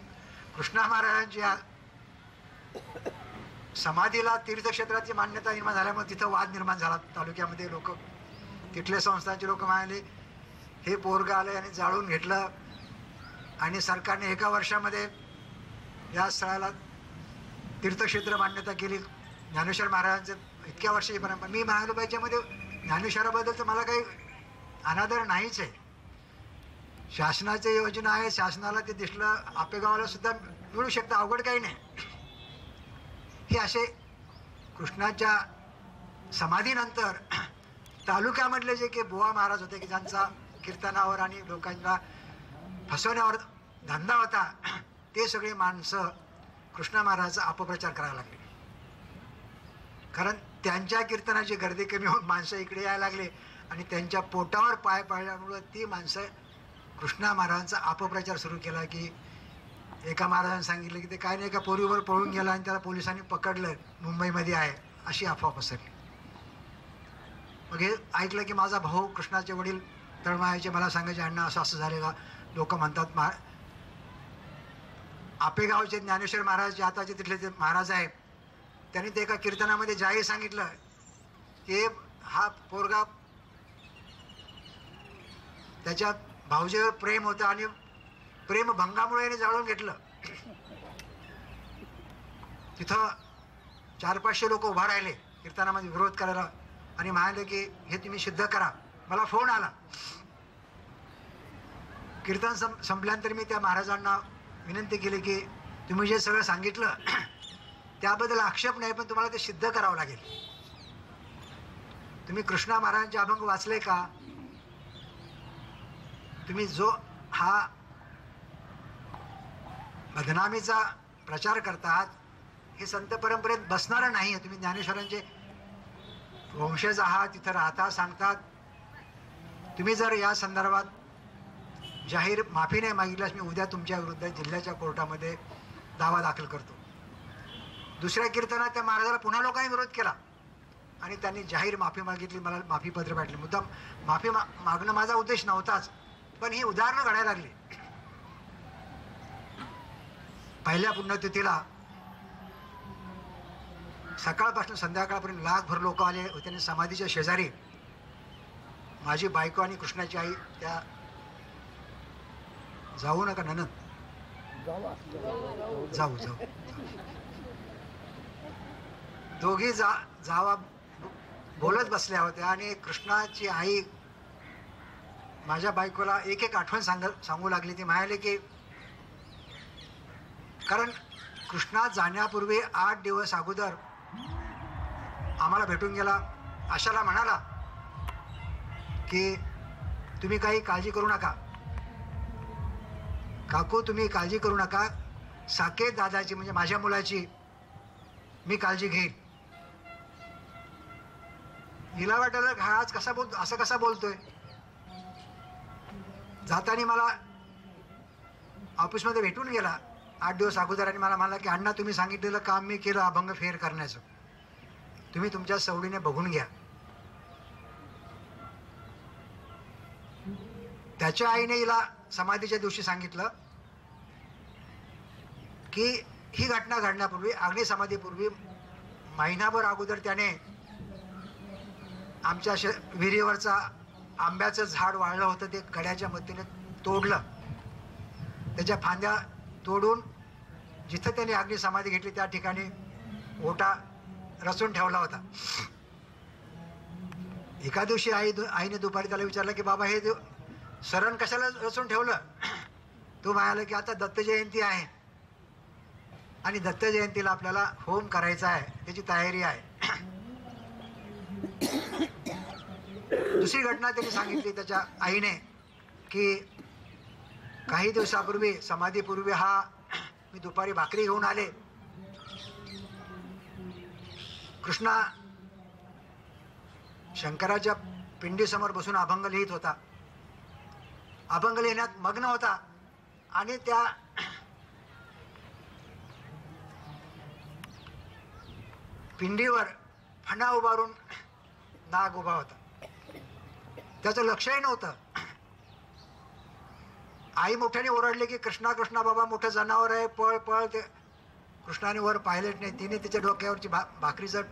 कृष्णा महाराजांच्या समाधीला तीर्थक्षेत्राची मान्यता निर्माण झाल्यामुळे तिथं वाद निर्माण झाला तालुक्यामध्ये. लोक तिथले संस्थांचे लोक म्हणाले हे पोरगं आलं आणि जाळून घेतलं आणि सरकारने 1 वर्षामध्ये या स्थळाला तीर्थक्षेत्र मान्यता केली. ज्ञानेश्वर महाराजांचं इतक्या वर्षाची परंपरा. मी म्हणालो पाहिजेमध्ये ज्ञानेश्वराबद्दलचं मला काही अनादर नाहीच आहे. शासनाची योजना आहे, शासनाला ते दिसलं, आपेगावाला सुद्धा मिळू शकतं, अवघड काही नाही. हे असे कृष्णाच्या समाधीनंतर तालुक्यामधले जे की बुवा महाराज होते की ज्यांचा कीर्तनावर आणि लोकांना फसवण्यावर धंदा होता, ते सगळे माणसं कृष्णा महाराजाचा अपप्रचार करायला लागले. कारण त्यांच्या कीर्तनाची गर्दी कमी होऊन माणसं इकडे यायला लागले आणि त्यांच्या पोटावर पाय पडल्यामुळं ती माणसं कृष्णा महाराजांचा अपप्रचार सुरू केला. की एका महाराजांनी सांगितलं की ते काय नाही, एका पोरीवर पळून गेला आणि त्याला पोलिसांनी पकडलं, मुंबईमध्ये आहे, अशी अफवा पसरली. मग हे ऐकलं की माझा भाऊ कृष्णाचे वडील तळमायाचे मला सांगायचे, अण्णा असं असं झालेलं. लोक म्हणतात आपेगावचे ज्ञानेश्वर महाराज जे आताचे तिथले ते महाराज आहेत, त्यांनी ते एका कीर्तनामध्ये जाहीर सांगितलं की हा पोरगा त्याच्या भाऊजीवर प्रेम होतं आणि प्रेमभंगामुळे याने जाळून घेतलं. तिथं 400-500 लोक उभा राहिले कीर्तनामध्ये विरोध करायला आणि म्हणाले की हे तुम्ही सिद्ध करा. मला फोन आला. कीर्तन संपल्यानंतर मी त्या महाराजांना विनंती केली की तुम्ही जे सगळं सांगितलं त्याबद्दल आक्षेप नाही, पण तुम्हाला ते सिद्ध करावं लागेल. तुम्ही कृष्णा महाराजांचे अभंग वाचले का? तुम्ही जो हा बदनामीचा प्रचार करतात हे संत परंपरेत बसणारं नाही. तुम्ही ज्ञानेश्वरांचे वंशज आहात, तिथं राहता, सांगतात. तुम्ही जर या संदर्भात जाहीर माफी नाही मागितल्यास मी उद्या तुमच्या विरुद्ध जिल्ह्याच्या कोर्टामध्ये दावा दाखल करतो. दुसऱ्या कीर्तनात त्या महाराजाला पुन्हा लोकांनी विरोध केला आणि त्यांनी जाहीर माफी मागितली. मला माफीपत्र पाठवले. मुद्दाम माफी मागणं माझा उद्देश नव्हताच, पण ही उदाहरणं घडायला लागली. पहिल्या पुण्यतिथीला सकाळपासून संध्याकाळपर्यंत लाखभर लोक आले होते आणि समाधीच्या शेजारी माझी बायको आणि कृष्णाची आई त्या जाऊ नका ननद जाऊ जाऊ दोघी जावा बोलत बसल्या होत्या आणि कृष्णाची आई माझ्या बायकोला एक एक आठवण सांगू लागली. ती म्हणाली की कारण कृष्णा जाण्यापूर्वी 8 दिवस अगोदर आम्हाला भेटून गेला. आशाला म्हणाला की तुम्ही काही काळजी करू नका काकू, तुम्ही काळजी करू नका, साकेत दादाची म्हणजे माझ्या मुलाची मी काळजी घेईन. हिला वाटलं हा आज कसा बोलतो, असं कसा बोलतोय. जाताना मला ऑफिसमध्ये भेटून गेला 8 दिवस अगोदर आणि मला म्हणाला की अण्णा तुम्ही सांगितलेलं काम मी केलं अभंग फेर करण्याचं, तुम्ही तुमच्या सवडीने बघून घ्या. त्याच्या आईने हिला समाधीच्या दिवशी सांगितलं की ही घटना घडण्यापूर्वी अग्निसमाधीपूर्वी महिनाभर अगोदर त्याने आमच्या विहिरीवरचा आंब्याचं झाड वाळलं होतं ते कड्याच्या मदतीने तोडलं. त्याच्या फांद्या तोडून जिथं त्याने अग्निसमाधी घेतली त्या ठिकाणी ओटा रचून ठेवला होता. एका दिवशी आईने दुपारी त्याला विचारलं की बाबा हे सरण कशाला रचून ठेवलं. तो म्हणाला की आता दत्त जयंती आहे आणि दत्त जयंतीला आपल्याला होम करायचा आहे, त्याची तयारी आहे. दुसरी घटना त्यांनी सांगितली त्याच्या आईने की काही दिवसापूर्वी समाधीपूर्वी मी दुपारी भाकरी घेऊन आले. कृष्णा शंकराच्या पिंडीसमोर बसून अभंग लिहित होता. अभंग लिहिण्यात मग्न होता आणि त्या पिंडीवर फणा उभारून नाग उभा होता. त्याचं लक्षही नव्हतं. आई मोठ्याने ओरडले की कृष्णा कृष्णा बाबा मोठं जनावर आहे, पळ पळ. ते कृष्णाने वर पाहिलेच नाही. तिने तिच्या डोक्यावरची भाकरीचं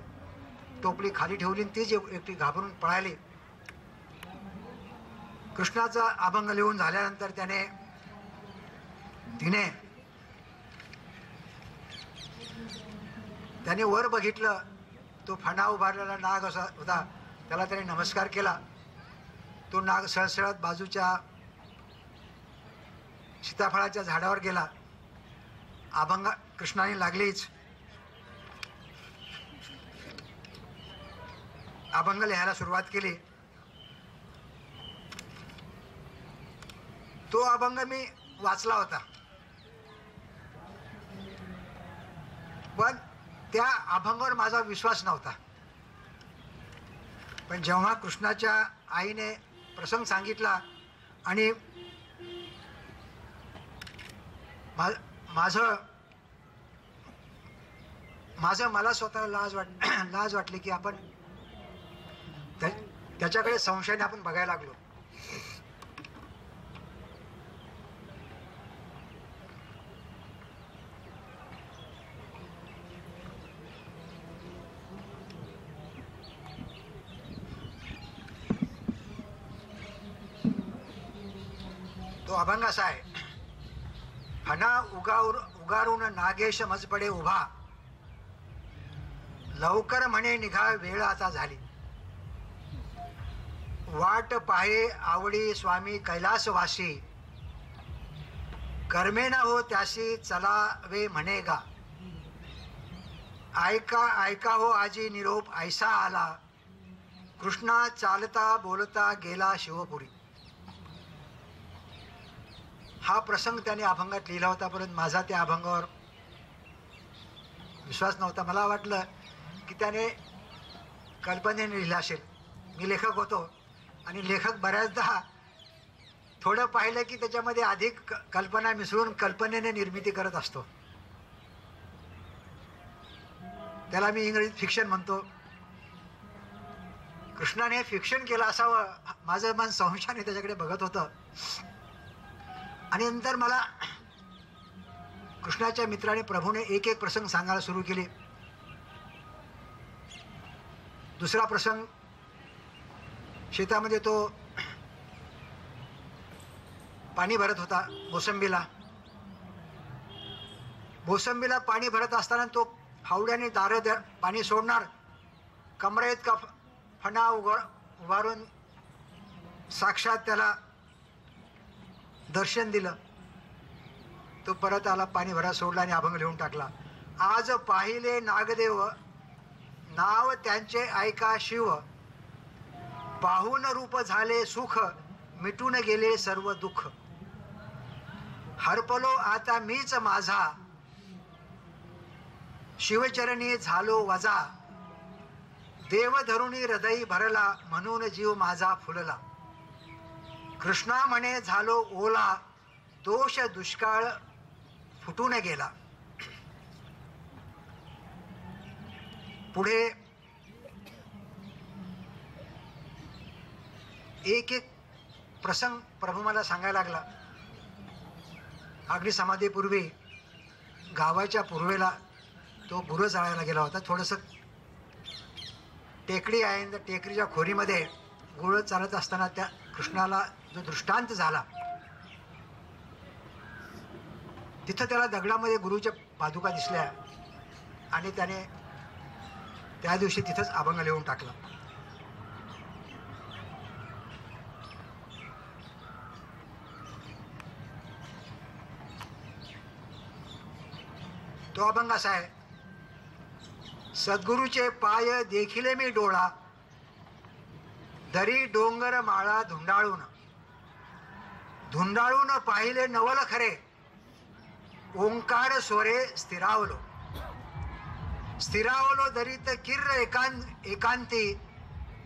टोपली खाली ठेवली आणि तीच एकटी घाबरून पळाली. कृष्णाचा अभंग लिहून झाल्यानंतर त्याने वर बघितलं. तो फणा उभारलेला नाग असा होता. त्याला त्याने नमस्कार केला तो नाग सळसळत बाजूच्या सीताफळाच्या झाडावर गेला. अभंग कृष्णाने लागलीच अभंग लिहायला सुरुवात केली. तो अभंग मी वाचला होता, पण त्या अभंगावर माझा विश्वास नव्हता. पण जेव्हा कृष्णाच्या आईने प्रसंग सांगितला आणि मला स्वतःला लाज वाटली की आपण त्याच्याकडे संशयाने आपण बघायला लागलो. तो अभंग असा आहे. फणा उगारून नागेश मजपडे उभा, लवकर म्हणे निघा वेळ आता झाली. वाट पाहे आवडी स्वामी कैलासवासी, कर्मेना हो त्यासी चलावे म्हणे गा. ऐका हो आजी निरोप ऐसा आला, कृष्णा चालता बोलता गेला शिवपुरी. हा प्रसंग त्याने अभंगात लिहिला होता, परंतु माझा त्या अभंगावर विश्वास नव्हता. मला वाटलं की त्याने कल्पनेने लिहिला असेल. मी लेखक होतो आणि लेखक बऱ्याचदा थोडं पाहिलं की त्याच्यामध्ये अधिक कल्पना मिसळून कल्पनेने निर्मिती करत असतो. त्याला मी इंग्रजीत फिक्शन म्हणतो. कृष्णाने फिक्शन केलं असावं, माझं मन संशयाने त्याच्याकडे बघत होतं. आणि नंतर मला कृष्णाच्या मित्राने प्रभूने एक एक प्रसंग सांगायला सुरू केले. दुसरा प्रसंग, शेतामध्ये तो पाणी भरत होता मोसंबीला पाणी भरत असताना तो फावड्याने दारं पाणी सोडणार, कमरेत का फणा उभारून साक्षात त्याला दर्शन दिलं. तो परत आला, पाणी भरा सोडला आणि अभंग लिहून टाकला. आज पाहिले नागदेव नाव त्यांचे ऐका शिव, पाहून रूप झाले सुख मिटून गेले सर्व दुःख. हरपलो आता मीच माझा शिवचरणी झालो वजा, देव धरुणी हृदय भरला म्हणून जीव माझा फुलला. कृष्णा म्हणे झालो ओला, दोष दुष्काळ फुटून गेला. पुढे एक एक प्रसंग प्रभू मला सांगायला लागला. अग्नी समाधीपूर्वी गावाच्या पूर्वेला तो गुरं जाळायला गेला होता. थोडंसं टेकडी आहे, त्या टेकडीच्या खोरीमध्ये गुरं चालत असताना त्या कृष्णाला जो दृष्टांत झाला, तिथं त्याला दगडामध्ये गुरुच्या पादुका दिसल्या आणि त्याने त्या दिवशी तिथंच अभंग लिहून टाकला. तो अभंग असा आहे. सद्गुरूचे पाय देखिले मी डोळा, दरी डोंगर माळा धुंडाळून पाहिले नवल खरे, ओंकार स्वरे स्थिरावलो दरीत किर्र एकांती,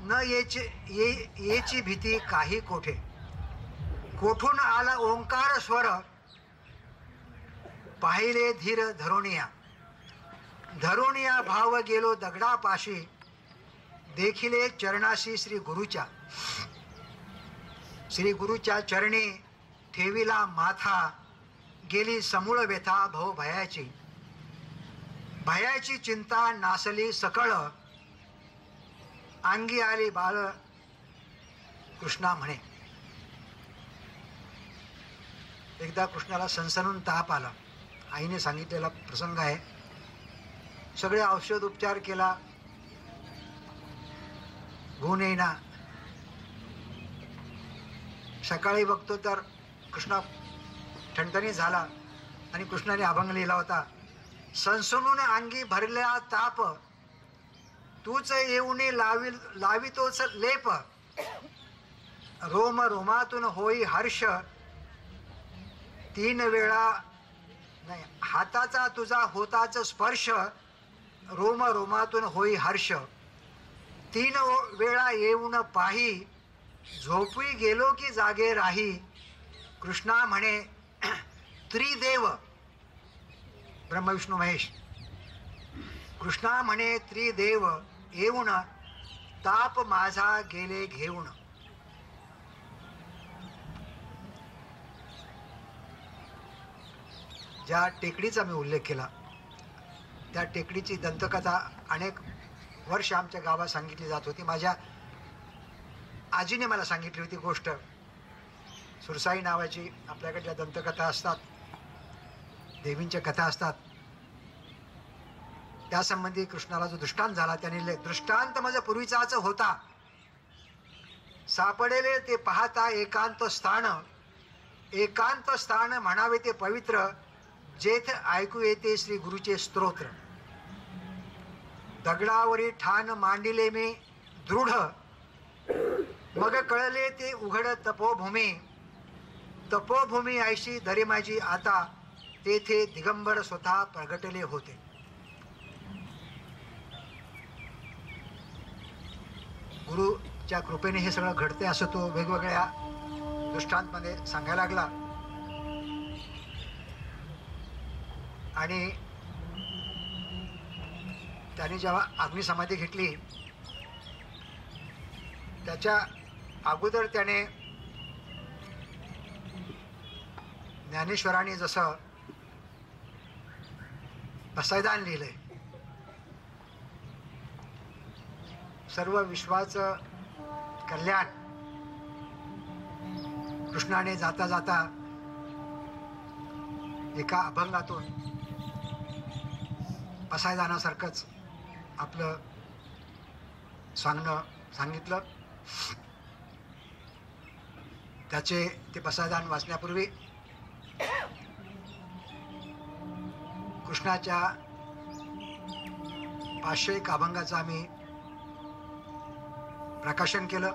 न येची भीती काही कोठे. कोठून आला ओंकार स्वर, पाहिले धीर धरोनिया भाव गेलो दगडापाशी, देखिले चरणाशी श्री गुरुच्या चरणी ठेविला माथा, गेली समूळ व्यथा भव भयाची चिंता नासली सकळ, अंगी आली बाळ कृष्णा म्हणे. एकदा कृष्णाला सणसणून ताप आला. आईने सांगितलेला प्रसंग आहे. सगळे औषध उपचार केला, गुण येईना. सकाळी बघतो तर कृष्णा ठणठणीत झाला आणि कृष्णाने अभंग लिहिला होता. सणसणून अंगी भरल्या ताप, तूच येऊने लावितोच लेप, रोम रोमातून होई हर्ष, तीन वेळा नाही हाताचा तुझा होताच स्पर्श, रोम रोमातून होई हर्ष, तीन वेळा येऊन पाही, झोपी गेलो की जागे राही. कृष्णा म्हणे त्रिदेव ब्रह्म विष्णू महेश, कृष्णा म्हणे त्रिदेव येऊन, ताप माझा गेले घेऊन. ज्या टेकडीचा मी उल्लेख केला त्या टेकडीची दंतकथा अनेक वर्ष आमच्या गावात सांगितली जात होती. माझ्या आजीने मला सांगितली होती गोष्ट. सुरसाई नावाची आपल्याकडे ज्या दंतकथा असतात, देवींच्या कथा असतात, त्यासंबंधी कृष्णाला जो दृष्टांत झाला त्याने दृष्टांत माझा पूर्वीचाच होता, सापडेले ते पाहता एकांत स्थान, एकांत स्थान म्हणावे ते पवित्र, जेथ ऐकू येते श्री गुरुचे स्तोत्र. दगडावरी ठाण मांडिले मी दृढ, मग कळले ते उघड तपोभूमी, तपोभूमी ऐशी धरे माझी आता, तेथे दिगंबर स्वतः प्रगटले होते. गुरुच्या कृपेने हे सगळं घडते असं तो वेगवेगळ्या दृष्टांतमध्ये सांगायला लागला. आणि त्याने जेव्हा अग्निसमाधी घेतली त्याच्या अगोदर त्याने ज्ञानेश्वरांनी जसं पसायदान लिहिलंय, सर्व विश्वाचं कल्याण कृष्णाने जाता जाता एका अभंगातून पसायदानासारखंच आपलं सांगितलं. त्याचे ते पसायदान वाचण्यापूर्वी कृष्णाच्या 501 अभंगाचं आम्ही प्रकाशन केलं.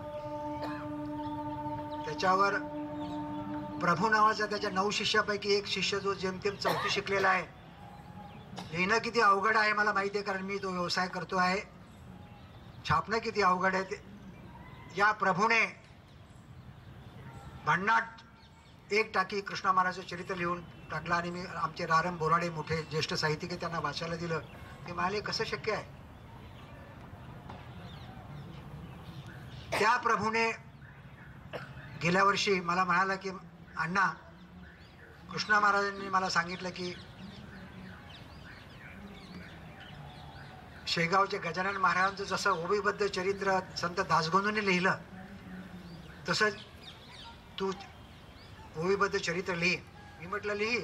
त्याच्यावर प्रभू नावाचा त्याच्या 9 शिष्यापैकी एक शिष्य जो जेमतेम 4थी शिकलेला आहे. लिहिणं किती अवघड आहे मला माहिती आहे, कारण मी तो व्यवसाय करतो आहे. छापणं किती अवघड आहे ते. या प्रभूने भन्नाट एक टाकी कृष्णा महाराजचं चरित्र लिहून टाकलं आणि मी आमचे रारम बोराडे मोठे ज्येष्ठ साहित्यिक त्यांना वाचायला दिलं. ते म्हणाले कसं शक्य आहे. त्या प्रभूने गेल्या वर्षी मला म्हणाला की अण्णा, कृष्णा महाराजांनी मला सांगितलं की शेगावचे गजानन महाराजांचं जसं ओवीबद्ध चरित्र संत दासगोंदूंनी लिहिलं तसं तू ओवीबद्ध चरित्र लिही. मी म्हटलं लिही,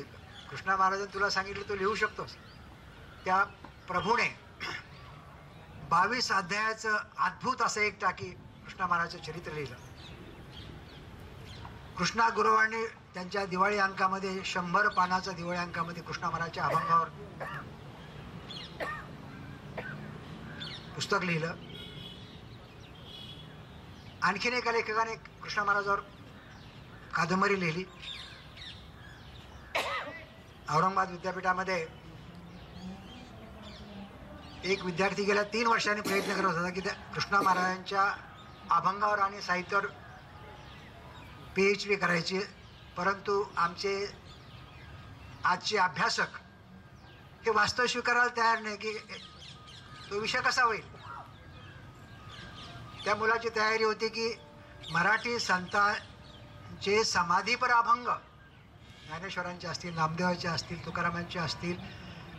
कृष्णा महाराजांनी तुला सांगितलं तू लिहू शकतोस. त्या प्रभूने 22 अध्यायाचं अद्भुत असं एक टाकी कृष्णा महाराजांचं चरित्र लिहिलं. कृष्णा गुरुवांनी त्यांच्या दिवाळी अंकामध्ये 100 पानाच्या दिवाळी अंकामध्ये कृष्णा महाराजच्या अभंगावर पुस्तक लिहिलं. आणखीन एका लेखकाने कृष्णा महाराजावर कादंबरी लिहिली. औरंगाबाद विद्यापीठामध्ये एक विद्यार्थी गेल्या 3 वर्षांनी प्रयत्न करत होता की त्या कृष्णा महाराजांच्या अभंगावर आणि साहित्यावर PhD करायची, परंतु आमचे आजचे अभ्यासक हे वास्तव स्वीकारायला तयार नाही की तो विषय कसा होईल. त्या मुलाची तयारी होती की मराठी संतांचे समाधीपर अभंग, ज्ञानेश्वरांचे असतील, नामदेवाचे असतील, तुकारामांचे असतील,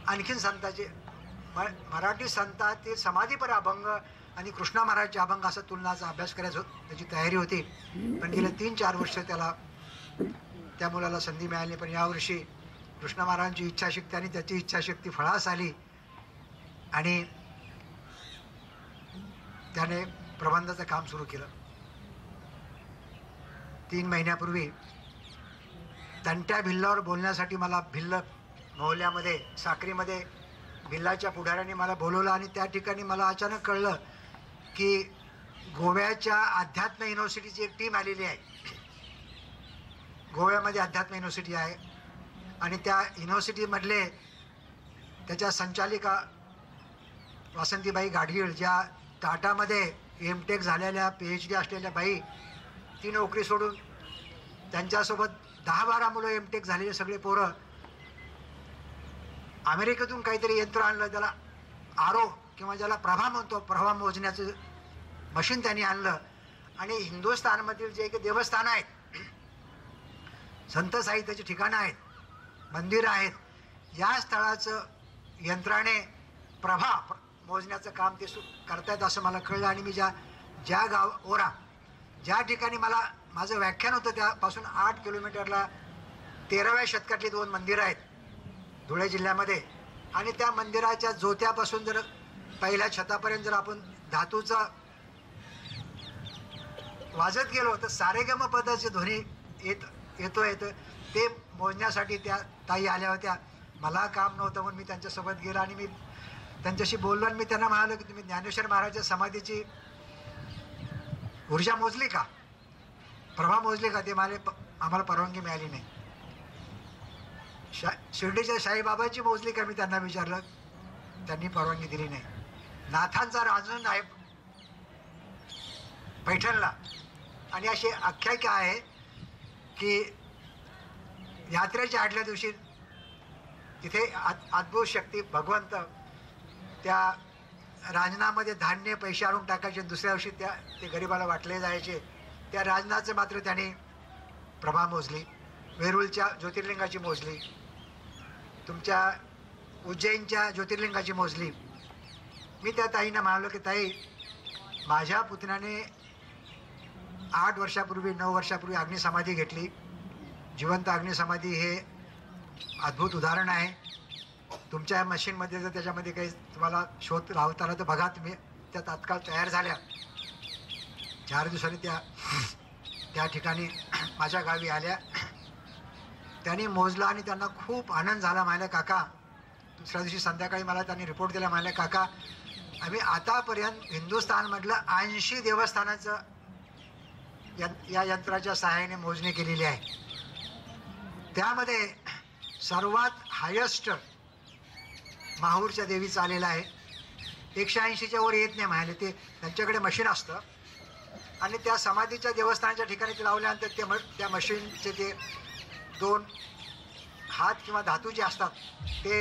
आणखीन संतांचे मराठी संतांतील समाधीपर अभंग आणि कृष्णा महाराजचे अभंग असा तुलनाचा अभ्यास करायचा त्याची तयारी होती. पण गेले 3-4 वर्ष त्याला त्या मुलाला संधी मिळाली. पण यावर्षी कृष्णा महाराजांची इच्छाशक्ती आणि त्याची इच्छाशक्ती फळास आली आणि त्याने प्रबंधाचं काम सुरू केलं. 3 महिन्यापूर्वी तंट्या भिल्लावर बोलण्यासाठी मला भिल्ल मोहल्ल्यामध्ये साक्रीमध्ये भिल्लाच्या पुढाऱ्यांनी मला बोलवलं आणि त्या ठिकाणी मला अचानक कळलं की गोव्याच्या अध्यात्म युनिव्हर्सिटीची एक टीम आलेली आहे. गोव्यामध्ये अध्यात्म युनिव्हर्सिटी आहे आणि त्या युनिव्हर्सिटीमधले त्याच्या संचालिका वासंतीबाई गाडगीळ, ज्या टाटामध्ये एमटेक झालेल्या PhD असलेल्या बाई, ती नोकरी सोडून त्यांच्यासोबत 10-12 मुलं एमटेक झालेले सगळे पोरं अमेरिकेतून काहीतरी यंत्र आणलं, त्याला आरो किंवा ज्याला प्रभा म्हणतो, प्रभा मोजण्याचं मशीन त्यांनी आणलं आणि हिंदुस्थानमधील जे काही देवस्थान आहेत, संत साहित्याची ठिकाणं आहेत, मंदिरं आहेत, या स्थळाचं यंत्राने प्रभा मोजण्याचं काम ते करतायत असं मला कळलं. आणि मी ज्या गाव ओरा ज्या ठिकाणी मला माझं व्याख्यान होतं त्यापासून 8 किलोमीटरला 13व्या शतकातली 2 मंदिरं आहेत धुळे जिल्ह्यामध्ये. आणि त्या मंदिराच्या जोत्यापासून जर पहिल्या छतापर्यंत जर आपण धातूचा वाजत गेलो तर सारेगम पदाचे ध्वनी येतोय ते मोजण्यासाठी त्या ताई आल्या होत्या. मला काम नव्हतं म्हणून मी त्यांच्यासोबत गेलो आणि मी त्यांच्याशी बोललो आणि मी त्यांना म्हणालो की तुम्ही ज्ञानेश्वर महाराजच्या समाधीची ऊर्जा मोजली का, प्रभा मोजली का? ते म्हणाले आम्हाला परवानगी मिळाली नाही. शिर्डीच्या साईबाबांची मोजली का? मी त्यांना विचारलं, त्यांनी परवानगी दिली नाही. नाथांचा राजन आहे पैठणला आणि अशी आख्यायिका आहे की यात्रेच्या आदल्या दिवशी तिथे अद्भुत शक्ती भगवंत त्या रांजणामध्ये धान्य पैसे आणून टाकायचे, दुसऱ्या दिवशी ते गरिबाला वाटले जायचे. त्या रांजणाचं मात्र त्यांनी प्रभा मोजली, वेरूळच्या ज्योतिर्लिंगाची मोजली, तुमच्या उज्जैनच्या ज्योतिर्लिंगाची मोजली. मी त्या ताईंना म्हणालो की ताई, माझ्या पुतण्याने 8 वर्षापूर्वी 9 वर्षापूर्वी अग्निसमाधी घेतली. जिवंत अग्निसमाधी हे अद्भुत उदाहरण आहे. तुमच्या मशीनमध्ये जर त्याच्यामध्ये काही तुम्हाला शोध लावता आला तर बघा. तुम्ही त्या तात्काळ तयार झाल्या. 4 दिवसांनी त्या ठिकाणी माझ्या गावी आल्या. त्यांनी मोजलं आणि त्यांना खूप आनंद झाला. म्हणाले काका, दुसऱ्या दिवशी संध्याकाळी मला त्यांनी रिपोर्ट दिला. म्हणाले काका, आम्ही आतापर्यंत हिंदुस्थानमधलं 80 देवस्थानाचं या यंत्राच्या सहाय्याने मोजणी केलेली आहे. त्यामध्ये सर्वात हायेस्ट माहूरच्या देवीचं आलेलं आहे. 180च्या वर येत नाही म्हणाले. ते त्यांच्याकडे मशीन असतं आणि त्या समाधीच्या देवस्थानाच्या ठिकाणी ते लावल्यानंतर त्या मशीनचे ते 2 हात किंवा धातू जे असतात ते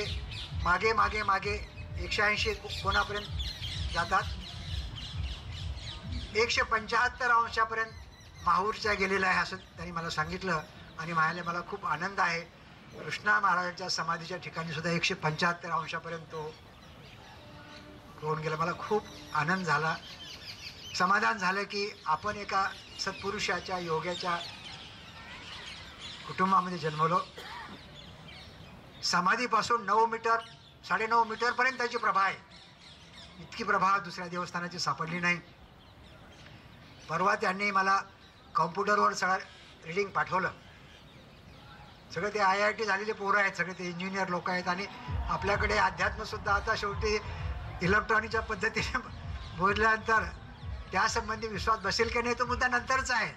मागे मागे मागे 180 कोणापर्यंत जातात. 175 अंशापर्यंत माहूरच्या गेलेला आहे असं त्यांनी मला सांगितलं. आणि म्हणाले मला खूप आनंद आहे, कृष्णा महाराजांच्या समाधीच्या ठिकाणी सुद्धा 175 अंशापर्यंत तो होऊन गेला. मला खूप आनंद झाला, समाधान झालं की आपण एका सत्पुरुषाच्या योग्याच्या कुटुंबामध्ये जन्मलो. समाधीपासून 9 मीटर 9.5 मीटरपर्यंत त्याची प्रभा आहे. इतकी प्रभा दुसऱ्या देवस्थानाची सापडली नाही. परवा त्यांनी मला कॉम्प्युटरवर सगळं रिडिंग पाठवलं. सगळे ते IIT झालेले पोरं आहेत, सगळे ते इंजिनियर लोक आहेत. आणि आपल्याकडे अध्यात्मसुद्धा आता शेवटी इलेक्ट्रॉनिकच्या पद्धतीने बोलल्यानंतर त्यासंबंधी विश्वास बसेल की नाही तो मुद्दा नंतरचा आहे.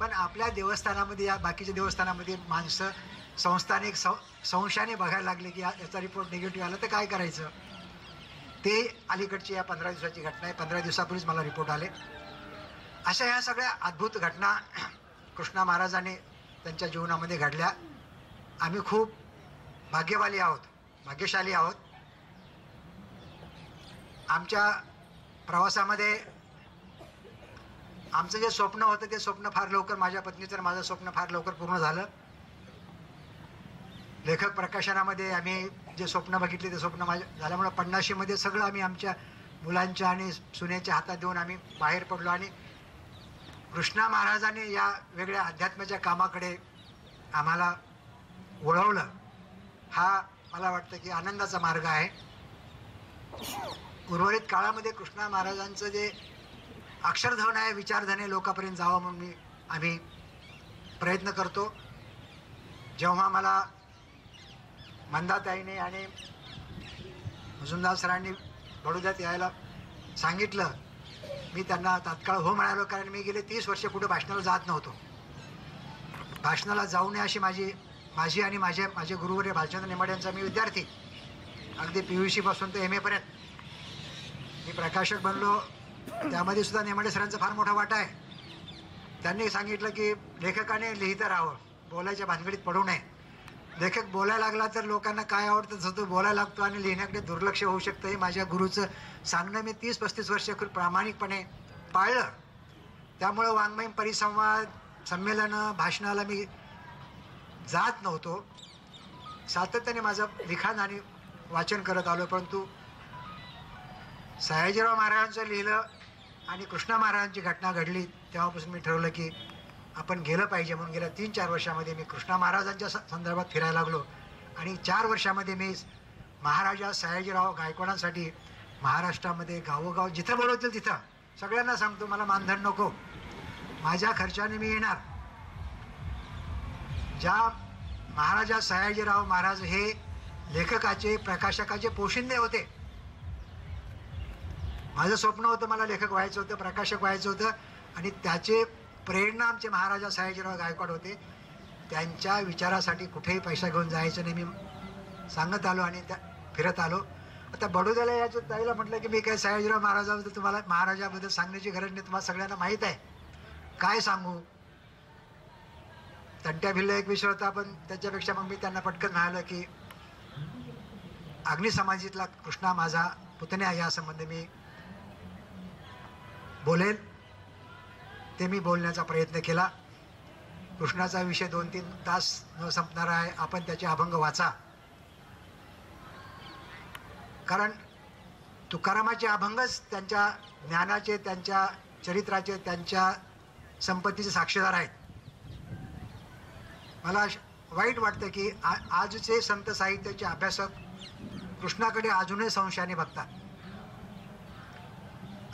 पण आपल्या देवस्थानामध्ये या बाकीच्या देवस्थानामध्ये माणसं संस्थानिक संशयाने बघायला लागले की याचा रिपोर्ट निगेटिव्ह आला तर काय करायचं. ते अलीकडची या 15 दिवसाची घटना आहे. 15 दिवसापूर्वीच मला रिपोर्ट आले. अशा ह्या सगळ्या अद्भुत घटना कृष्णा महाराजांनी त्यांच्या जीवनामध्ये घडल्या. आम्ही खूप भाग्यशाली आहोत. आमच्या प्रवासामध्ये आमचं जे स्वप्न होतं ते स्वप्न फार लवकर, माझ्या पत्नीचं माझं स्वप्न फार लवकर पूर्ण झालं. लेखक प्रकाशनामध्ये आम्ही जे स्वप्न बघितले ते स्वप्न झाल्यामुळे 50मध्ये सगळं आम्ही आमच्या मुलांच्या आणि सुनेच्या हातात देऊन आम्ही बाहेर पडलो. आणि कृष्णा महाराजांनी या वेगळ्या अध्यात्माच्या कामाकडे आम्हाला वळवलं. हा मला वाटतं की आनंदाचा मार्ग आहे. उर्वरित काळामध्ये कृष्णा महाराजांचं जे अक्षरधन आहे, विचारधन आहे, लोकांपर्यंत जावं म्हणून आम्ही प्रयत्न करतो. जेव्हा मला मंदाताईने आणि मुजुमदार सरांनी बडोद्यात यायला सांगितलं, मी त्यांना तात्काळ हो म्हणालो, कारण मी गेले 30 वर्ष कुठे भाषणाला जात नव्हतो. भाषणाला जाऊ नये अशी माझी आणि माझे गुरुवर्य भालचंद्र नेमाडे यांचा मी विद्यार्थी, अगदी PUC पासून तर MA पर्यंत. मी प्रकाशक बनलो त्यामध्ये सुद्धा नेमाडे सरांचा फार मोठा वाटा आहे. त्यांनी सांगितलं की लेखकाने लिहितं राहावं, बोलायच्या भानगडीत पडू नये. लेखक बोलायला लागला तर लोकांना काय आवडतं तसं तो बोलायला लागतो आणि लिहिण्याकडे दुर्लक्ष होऊ शकतं. हे माझ्या गुरुचं सांगणं मी 30-35 वर्ष प्रामाणिकपणे पाळलं. त्यामुळं वाङ्मय परिसंवाद, संमेलनं, भाषणाला मी जात नव्हतो. सातत्याने माझं लिखाण आणि वाचन करत आलो. परंतु सयाजीराव महाराजांचं लिहिलं आणि कृष्णा महाराजांची घटना घडली तेव्हापासून मी ठरवलं की आपण गेलं पाहिजे. म्हणून गेल्या 3-4 वर्षामध्ये मी कृष्णा महाराजांच्या संदर्भात फिरायला लागलो आणि 4 वर्षामध्ये मी महाराजा सयाजीराव गायकवाडांसाठी महाराष्ट्रामध्ये गावोगाव जिथं बोलवतील तिथं सगळ्यांना सांगतो, मला मानधन नको, माझ्या खर्चाने मी येणार. ज्या महाराजा सयाजीराव महाराज हे लेखकाचे, प्रकाशकाचे पोशिंदे होते. माझं स्वप्न होतं, मला लेखक व्हायचं होतं, प्रकाशक व्हायचं होतं आणि त्याचे प्रेरणा आमचे महाराजा सयाजीराव गायकवाड होते. त्यांच्या विचारासाठी कुठेही पैसा घेऊन जायचं नाही मी सांगत आलो आणि त्या फिरत आलो. आता बडोद्याला याचं ताईला म्हटलं की मी काय सयाजीराव महाराजाबद्दल तुम्हाला महाराजाबद्दल सांगण्याची गरज नाही, तुम्हाला सगळ्यांना माहीत आहे, काय सांगू. तंट्या भिल्ल एक विषय होता, पण त्याच्यापेक्षा मग मी त्यांना पटकन म्हणालं की अग्नी समाजातला कृष्णा माझा पुतण्या या संबंधी मी बोलेल. ते मी बोलण्याचा प्रयत्न केला. कृष्णाचा विषय 2-3 तास न संपणारा आहे. आपण त्याचे अभंग वाचा, कारण तुकारामाचे अभंगच त्यांच्या ज्ञानाचे, त्यांच्या चरित्राचे, त्यांच्या संपत्तीचे साक्षीदार आहेत. मला वाईट वाटतं की आजचे संत साहित्याचे अभ्यासक कृष्णाकडे अजूनही संशयाने बघतात.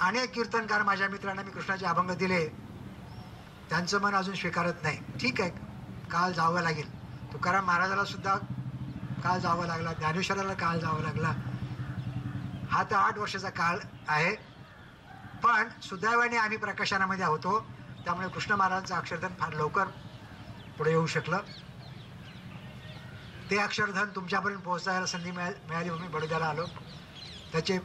अनेक कीर्तनकार माझ्या मित्रांना मी कृष्णाचे अभंग दिले, त्यांचं मन अजून स्वीकारत नाही. ठीक आहे, काळ जावं लागेल. तुकाराम महाराजाला सुद्धा काळ जावं लागला, ज्ञानेश्वराला काळ जावं लागला. हा तर 8 वर्षाचा काळ आहे. पण सुदैवाने आम्ही प्रकाशनामध्ये होतो, त्यामुळे कृष्ण महाराजांचं अक्षरधन फार लवकर पुढे येऊ शकलं. ते अक्षरधन तुमच्यापर्यंत पोहोचायला संधी मिळाली म्हणून मी बडोद्याला आलो. त्याचे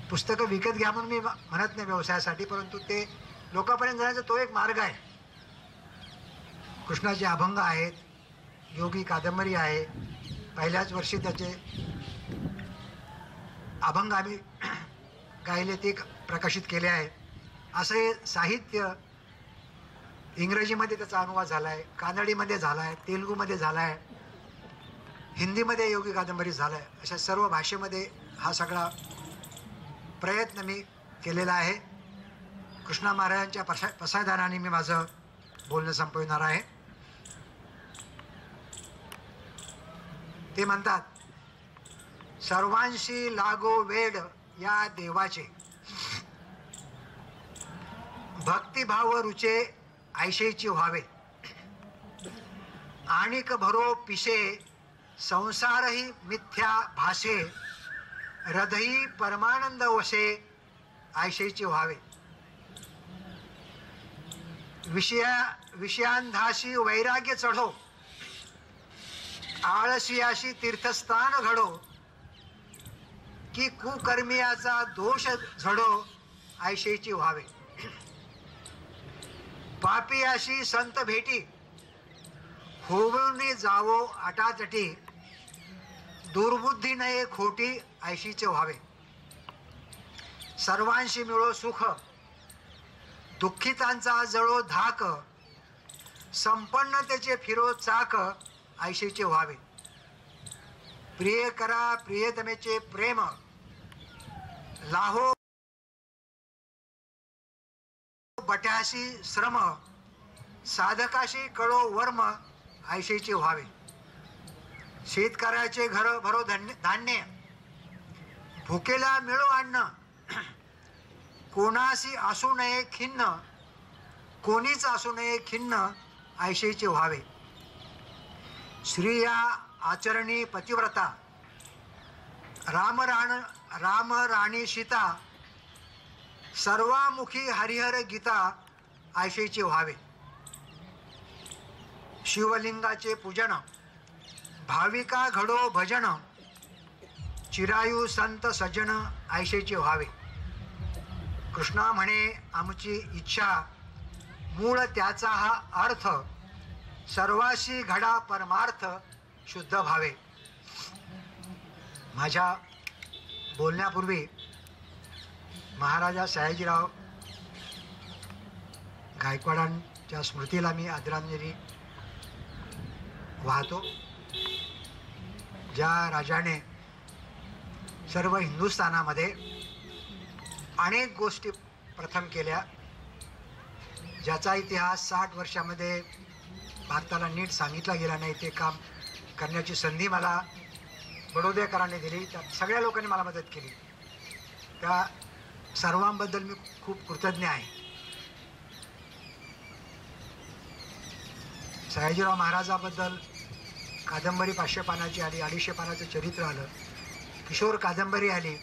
पुस्तकं विकत घ्या म्हणून मी म्हणत नाही व्यवसायासाठी, परंतु ते लोकांपर्यंत जाण्याचा तो एक मार्ग आहे. कृष्णाचे अभंग आहेत, योगी कादंबरी आहे, पहिल्याच वर्षी त्याचे अभंग आम्ही गायले ते प्रकाशित केले आहे. असे साहित्य इंग्रजीमध्ये त्याचा अनुवाद झाला आहे, कानडीमध्ये झाला आहे, तेलुगूमध्ये झाला आहे, हिंदीमध्ये योगी कादंबरी झाला आहे. अशा सर्व भाषेमध्ये हा सगळा प्रयत्न मी केलेला आहे. कृष्णा महाराजांच्या पसायदानाने मी माझं बोलणं संपविणार आहे. ते म्हणतात, सर्वांशी लागो वेड या देवाचे, भक्तिभाव रुचे ऐशेची व्हावे, आणिक भरो पिशे संसारही मिथ्या भाषे, हृदयी परमानंद वशे ऐशेची व्हावे. विषयांधाशी वैराग्य चढो, आळसियाशी तीर्थस्थान घडो, की कुकर्मियाचा दोष झडो ऐशेची व्हावे. पापियाशी संत भेटी, होऊन जावो आटातटी, दुर्बुद्धी नये खोटी ऐशीचे व्हावे. सर्वांशी मिळो सुख, दुःखितांचा जळो धाक, संपन्नतेचे फिरो चाक ऐशीचे व्हावे. प्रिय करा प्रियतमेचे प्रेम, लाहो बट्याशी श्रम, साधकाशी कळो वर्म ऐशीचे व्हावे. शेतकऱ्याचे घर भरो धान्य, भुकेला मिळो अन्न, कोणाशी असू नये खिन्न, कोणीच असू नये खिन्न ऐशेचे व्हावे. स्त्रिया आचरणी पतिव्रता राम राणी सीता सर्वामुखी हरिहर गीता ऐशेचे व्हावे. शिवलिंगाचे पूजन भाविका घडो भजन चिरायू संत सज्जन ऐशेचे व्हावे. कृष्णा म्हणे आमची इच्छा मूळ त्याचा हा अर्थ सर्वाशी घडा परमार्थ शुद्ध भावे. माझ्या बोलण्यापूर्वी महाराजा सयाजीराव गायकवाडांच्या स्मृतीला मी आदरांजली वाहतो. ज्या राजाने सर्व हिंदुस्थानामध्ये अनेक गोष्टी प्रथम केल्या, ज्याचा इतिहास 60 वर्षामध्ये भारताला नीट सांगितला गेला नाही, ते काम करण्याची संधी मला बडोदेकरांनी दिली. त्या सगळ्या लोकांनी मला मदत केली. त्या सर्वांबद्दल मी खूप कृतज्ञ आहे. सयाजीराव महाराजाबद्दल कादंबरी 500 पानाची आली, 250 पानाचं चरित्र आलं, किशोर कादंबरी आली.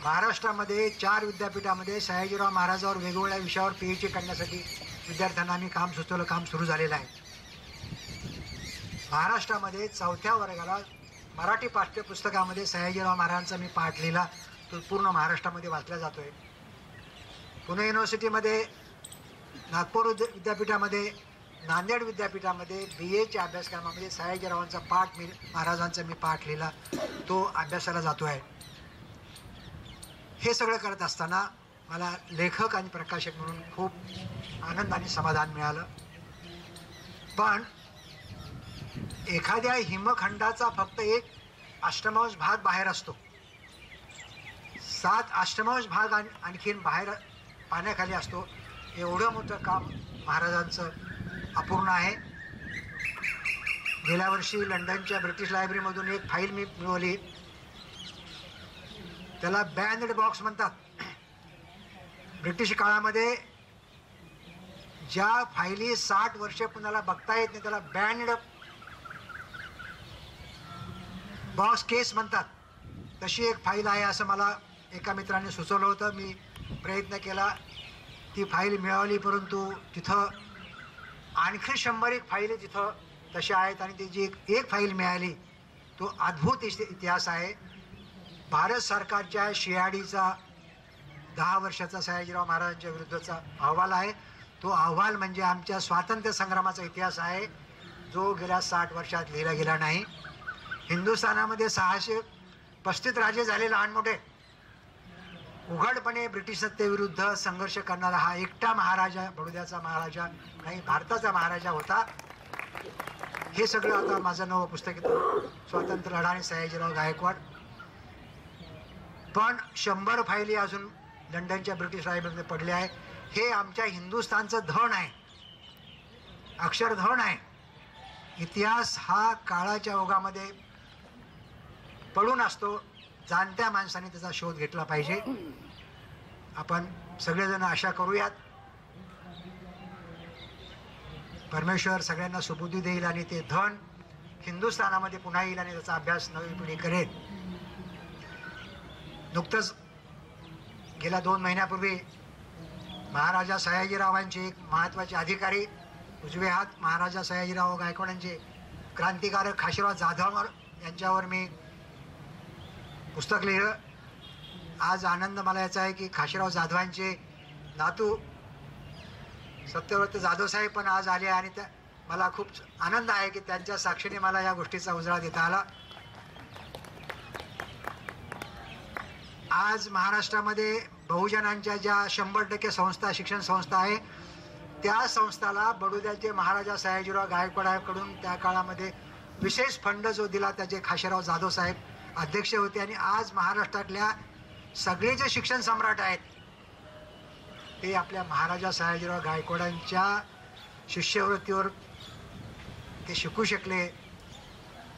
महाराष्ट्रामध्ये 4 विद्यापीठामध्ये सयाजीराव महाराजावर वेगवेगळ्या विषयावर PhD करण्यासाठी विद्यार्थ्यांना आम्ही काम सुचवलं. काम सुरू झालेलं आहे. महाराष्ट्रामध्ये 4थ्या वर्गाला मराठी पाठ्यपुस्तकामध्ये सयाजीराव महाराजांचा मी पाठ लिहिला. तो पूर्ण महाराष्ट्रामध्ये वाचला जातोय. पुणे युनिव्हर्सिटीमध्ये, नागपूर विद्यापीठामध्ये, नांदेड विद्यापीठामध्ये BAच्या अभ्यासक्रमामध्ये सयाजीरावांचा पाठ महाराजांचा मी पाठ लिहिला. तो अभ्यासाला जातो आहे. हे सगळं करत असताना मला लेखक आणि प्रकाशक म्हणून खूप आनंद आणि समाधान मिळालं. पण एखाद्या हिमखंडाचा फक्त एक अष्टमांश भाग बाहेर असतो, 7 अष्टमांश भाग आणखीन बाहेर पाण्याखाली असतो. एवढं मोठं काम महाराजांचं अपूर्ण आहे. गेल्या वर्षी लंडनच्या ब्रिटिश लायब्ररीमधून एक फाईल मी मिळवली. त्याला बँड बॉक्स म्हणतात. ब्रिटिश काळामध्ये ज्या फायली 60 वर्ष कुणाला बघता येत नाही त्याला बँड बॉक्स केस म्हणतात. तशी एक फाईल आहे असं मला एका मित्राने सुचवलं होतं. मी प्रयत्न केला, ती फाईल मिळवली, परंतु तिथं आणखी 100 फाईली तिथं तशा आहेत. आणि ती जी एक फाईल मिळाली तो अद्भुत इतिहास आहे. भारत सरकारच्या शियाडीचा 10 वर्षाचा सयाजीराव महाराजांच्या विरुद्धचा अहवाल आहे. तो अहवाल म्हणजे आमच्या स्वातंत्र्य संग्रामाचा इतिहास आहे, जो गेल्या 60 वर्षात लिहिला गेला नाही. हिंदुस्थानामध्ये 635 राजे झाले लहान मोठे. उघडपणे ब्रिटिश सत्तेविरुद्ध संघर्ष करणारा हा एकटा महाराजा, बडोद्याचा महाराजा नाही, भारताचा महाराजा होता. हे सगळं आता माझं नवं पुस्तक येतं, स्वातंत्र्य लढा आणि सयाजीराव गायकवाड. पण 100 फायली अजून लंडनच्या ब्रिटिश लायब्ररीमध्ये पडले आहे. हे आमच्या हिंदुस्थानचं धन आहे, अक्षरधन आहे. इतिहास हा काळाच्या ओघामध्ये पडून असतो. जाणत्या माणसाने त्याचा शोध घेतला पाहिजे. आपण सगळेजण आशा करूयात परमेश्वर सगळ्यांना सुबुद्धी देईल आणि ते धन हिंदुस्थानामध्ये पुन्हा येईल आणि त्याचा अभ्यास नवी पिढी करेल. नुकतंच गेल्या 2 महिन्यापूर्वी महाराजा सयाजीरावांचे एक महत्त्वाचे अधिकारी, उजवे हात महाराजा सयाजीराव गायकवाडांचे क्रांतिकारक खाशीराव जाधव यांच्यावर मी पुस्तक लिहिलं. आज आनंद मला याचा आहे की खाशीराव जाधवांचे नातू सत्यव्रत जाधव साहेब पण आज आले आणि त्या मला खूप आनंद आहे की त्यांच्या साक्षीने मला या गोष्टीचा उजाळा देता आला. आज महाराष्ट्रामध्ये बहुजनांच्या ज्या 100% संस्था, शिक्षण संस्था आहे, त्या संस्थाला बडोद्याचे महाराजा सयाजीराव गायकवाडांकडून त्या काळामध्ये विशेष फंड जो दिला त्याचे खाशीराव जाधव साहेब अध्यक्ष होते. आणि आज महाराष्ट्रातल्या सगळे जे शिक्षण सम्राट आहेत ते आपल्या महाराजा सयाजीराव गायकवाडांच्या शिष्यवृत्तीवर ते शिकू शकले.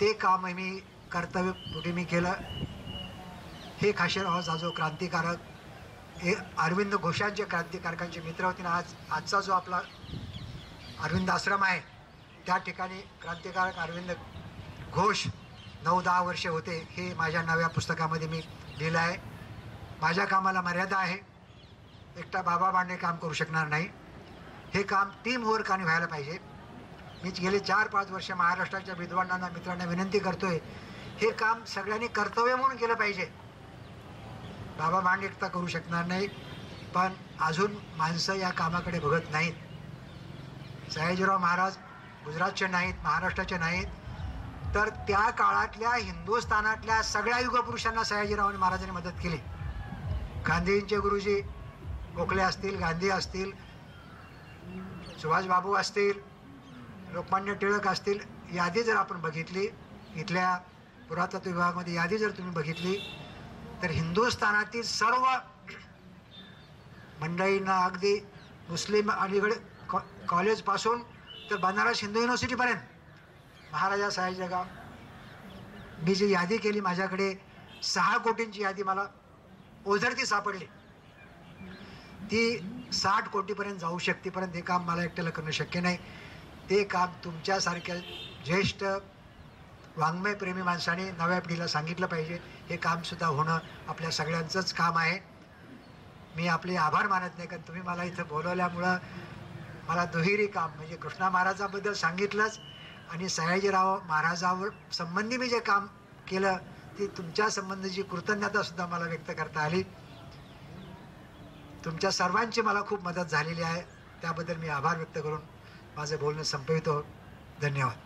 ते काम मी कर्तव्य मी केलं. हे खाशीराव जाधव क्रांतिकारक हे अरविंद घोषांचे क्रांतिकारकांचे मित्र होते. आजचा जो आपला अरविंद आश्रम आहे त्या ठिकाणी क्रांतिकारक अरविंद घोष 9-10 वर्षे होते. हे माझ्या नव्या पुस्तकामध्ये मी लिहिलं आहे. माझ्या कामाला मर्यादा आहे. एकटा बाबा बांडे काम करू शकणार नाही. हे काम टीम वर्काने व्हायला पाहिजे. मी गेले 4-5 वर्ष महाराष्ट्राच्या विद्वानांना मित्रांना विनंती करतोय, हे काम सगळ्यांनी कर्तव्य म्हणून केलं पाहिजे. बाबा बांडे एकटा करू शकणार नाही, पण अजून माणसं या कामाकडे बघत नाहीत. सयाजीराव महाराज गुजरातचे नाहीत, महाराष्ट्राचे नाहीत, तर त्या काळातल्या हिंदुस्थानातल्या सगळ्या युगपुरुषांना सयाजीराव महाराजांनी मदत केली. गांधींचे गुरुजी गोखले असतील, गांधी असतील, सुभाषबाबू असतील, लोकमान्य टिळक असतील, यादी जर आपण बघितली, इथल्या पुरातत्व विभागामध्ये यादी जर तुम्ही बघितली, तर हिंदुस्थानातील सर्व मंडळींना अगदी मुस्लिम अलीगड कॉलेजपासून तर बनारस हिंदू युनिव्हर्सिटीपर्यंत महाराजा सयाजीराव, मी जी यादी केली, माझ्याकडे 6 कोटींची यादी मला ओझरती सापडली. ती 60 कोटीपर्यंत जाऊ शकते, परंतु हे काम मला एकट्याला करणं शक्य नाही. ते काम तुमच्यासारख्या ज्येष्ठ वाङ्मयप्रेमी माणसाने नव्या पिढीला सांगितलं पाहिजे. हे कामसुद्धा होणं आपल्या सगळ्यांचंच काम आहे. मी आपले आभार मानत नाही, कारण तुम्ही मला इथं बोलवल्यामुळं मला दुहेरी काम म्हणजे कृष्णा महाराजाबद्दल सांगितलंच आणि सयाजीराव महाराजावर संबंधी मी जे काम केलं ती तुमच्या संबंधीची कृतज्ञतासुद्धा मला व्यक्त करता आली. तुमच्या सर्वांची मला खूप मदत झालेली आहे. त्याबद्दल मी आभार व्यक्त करून माझं बोलणं संपवितो. धन्यवाद.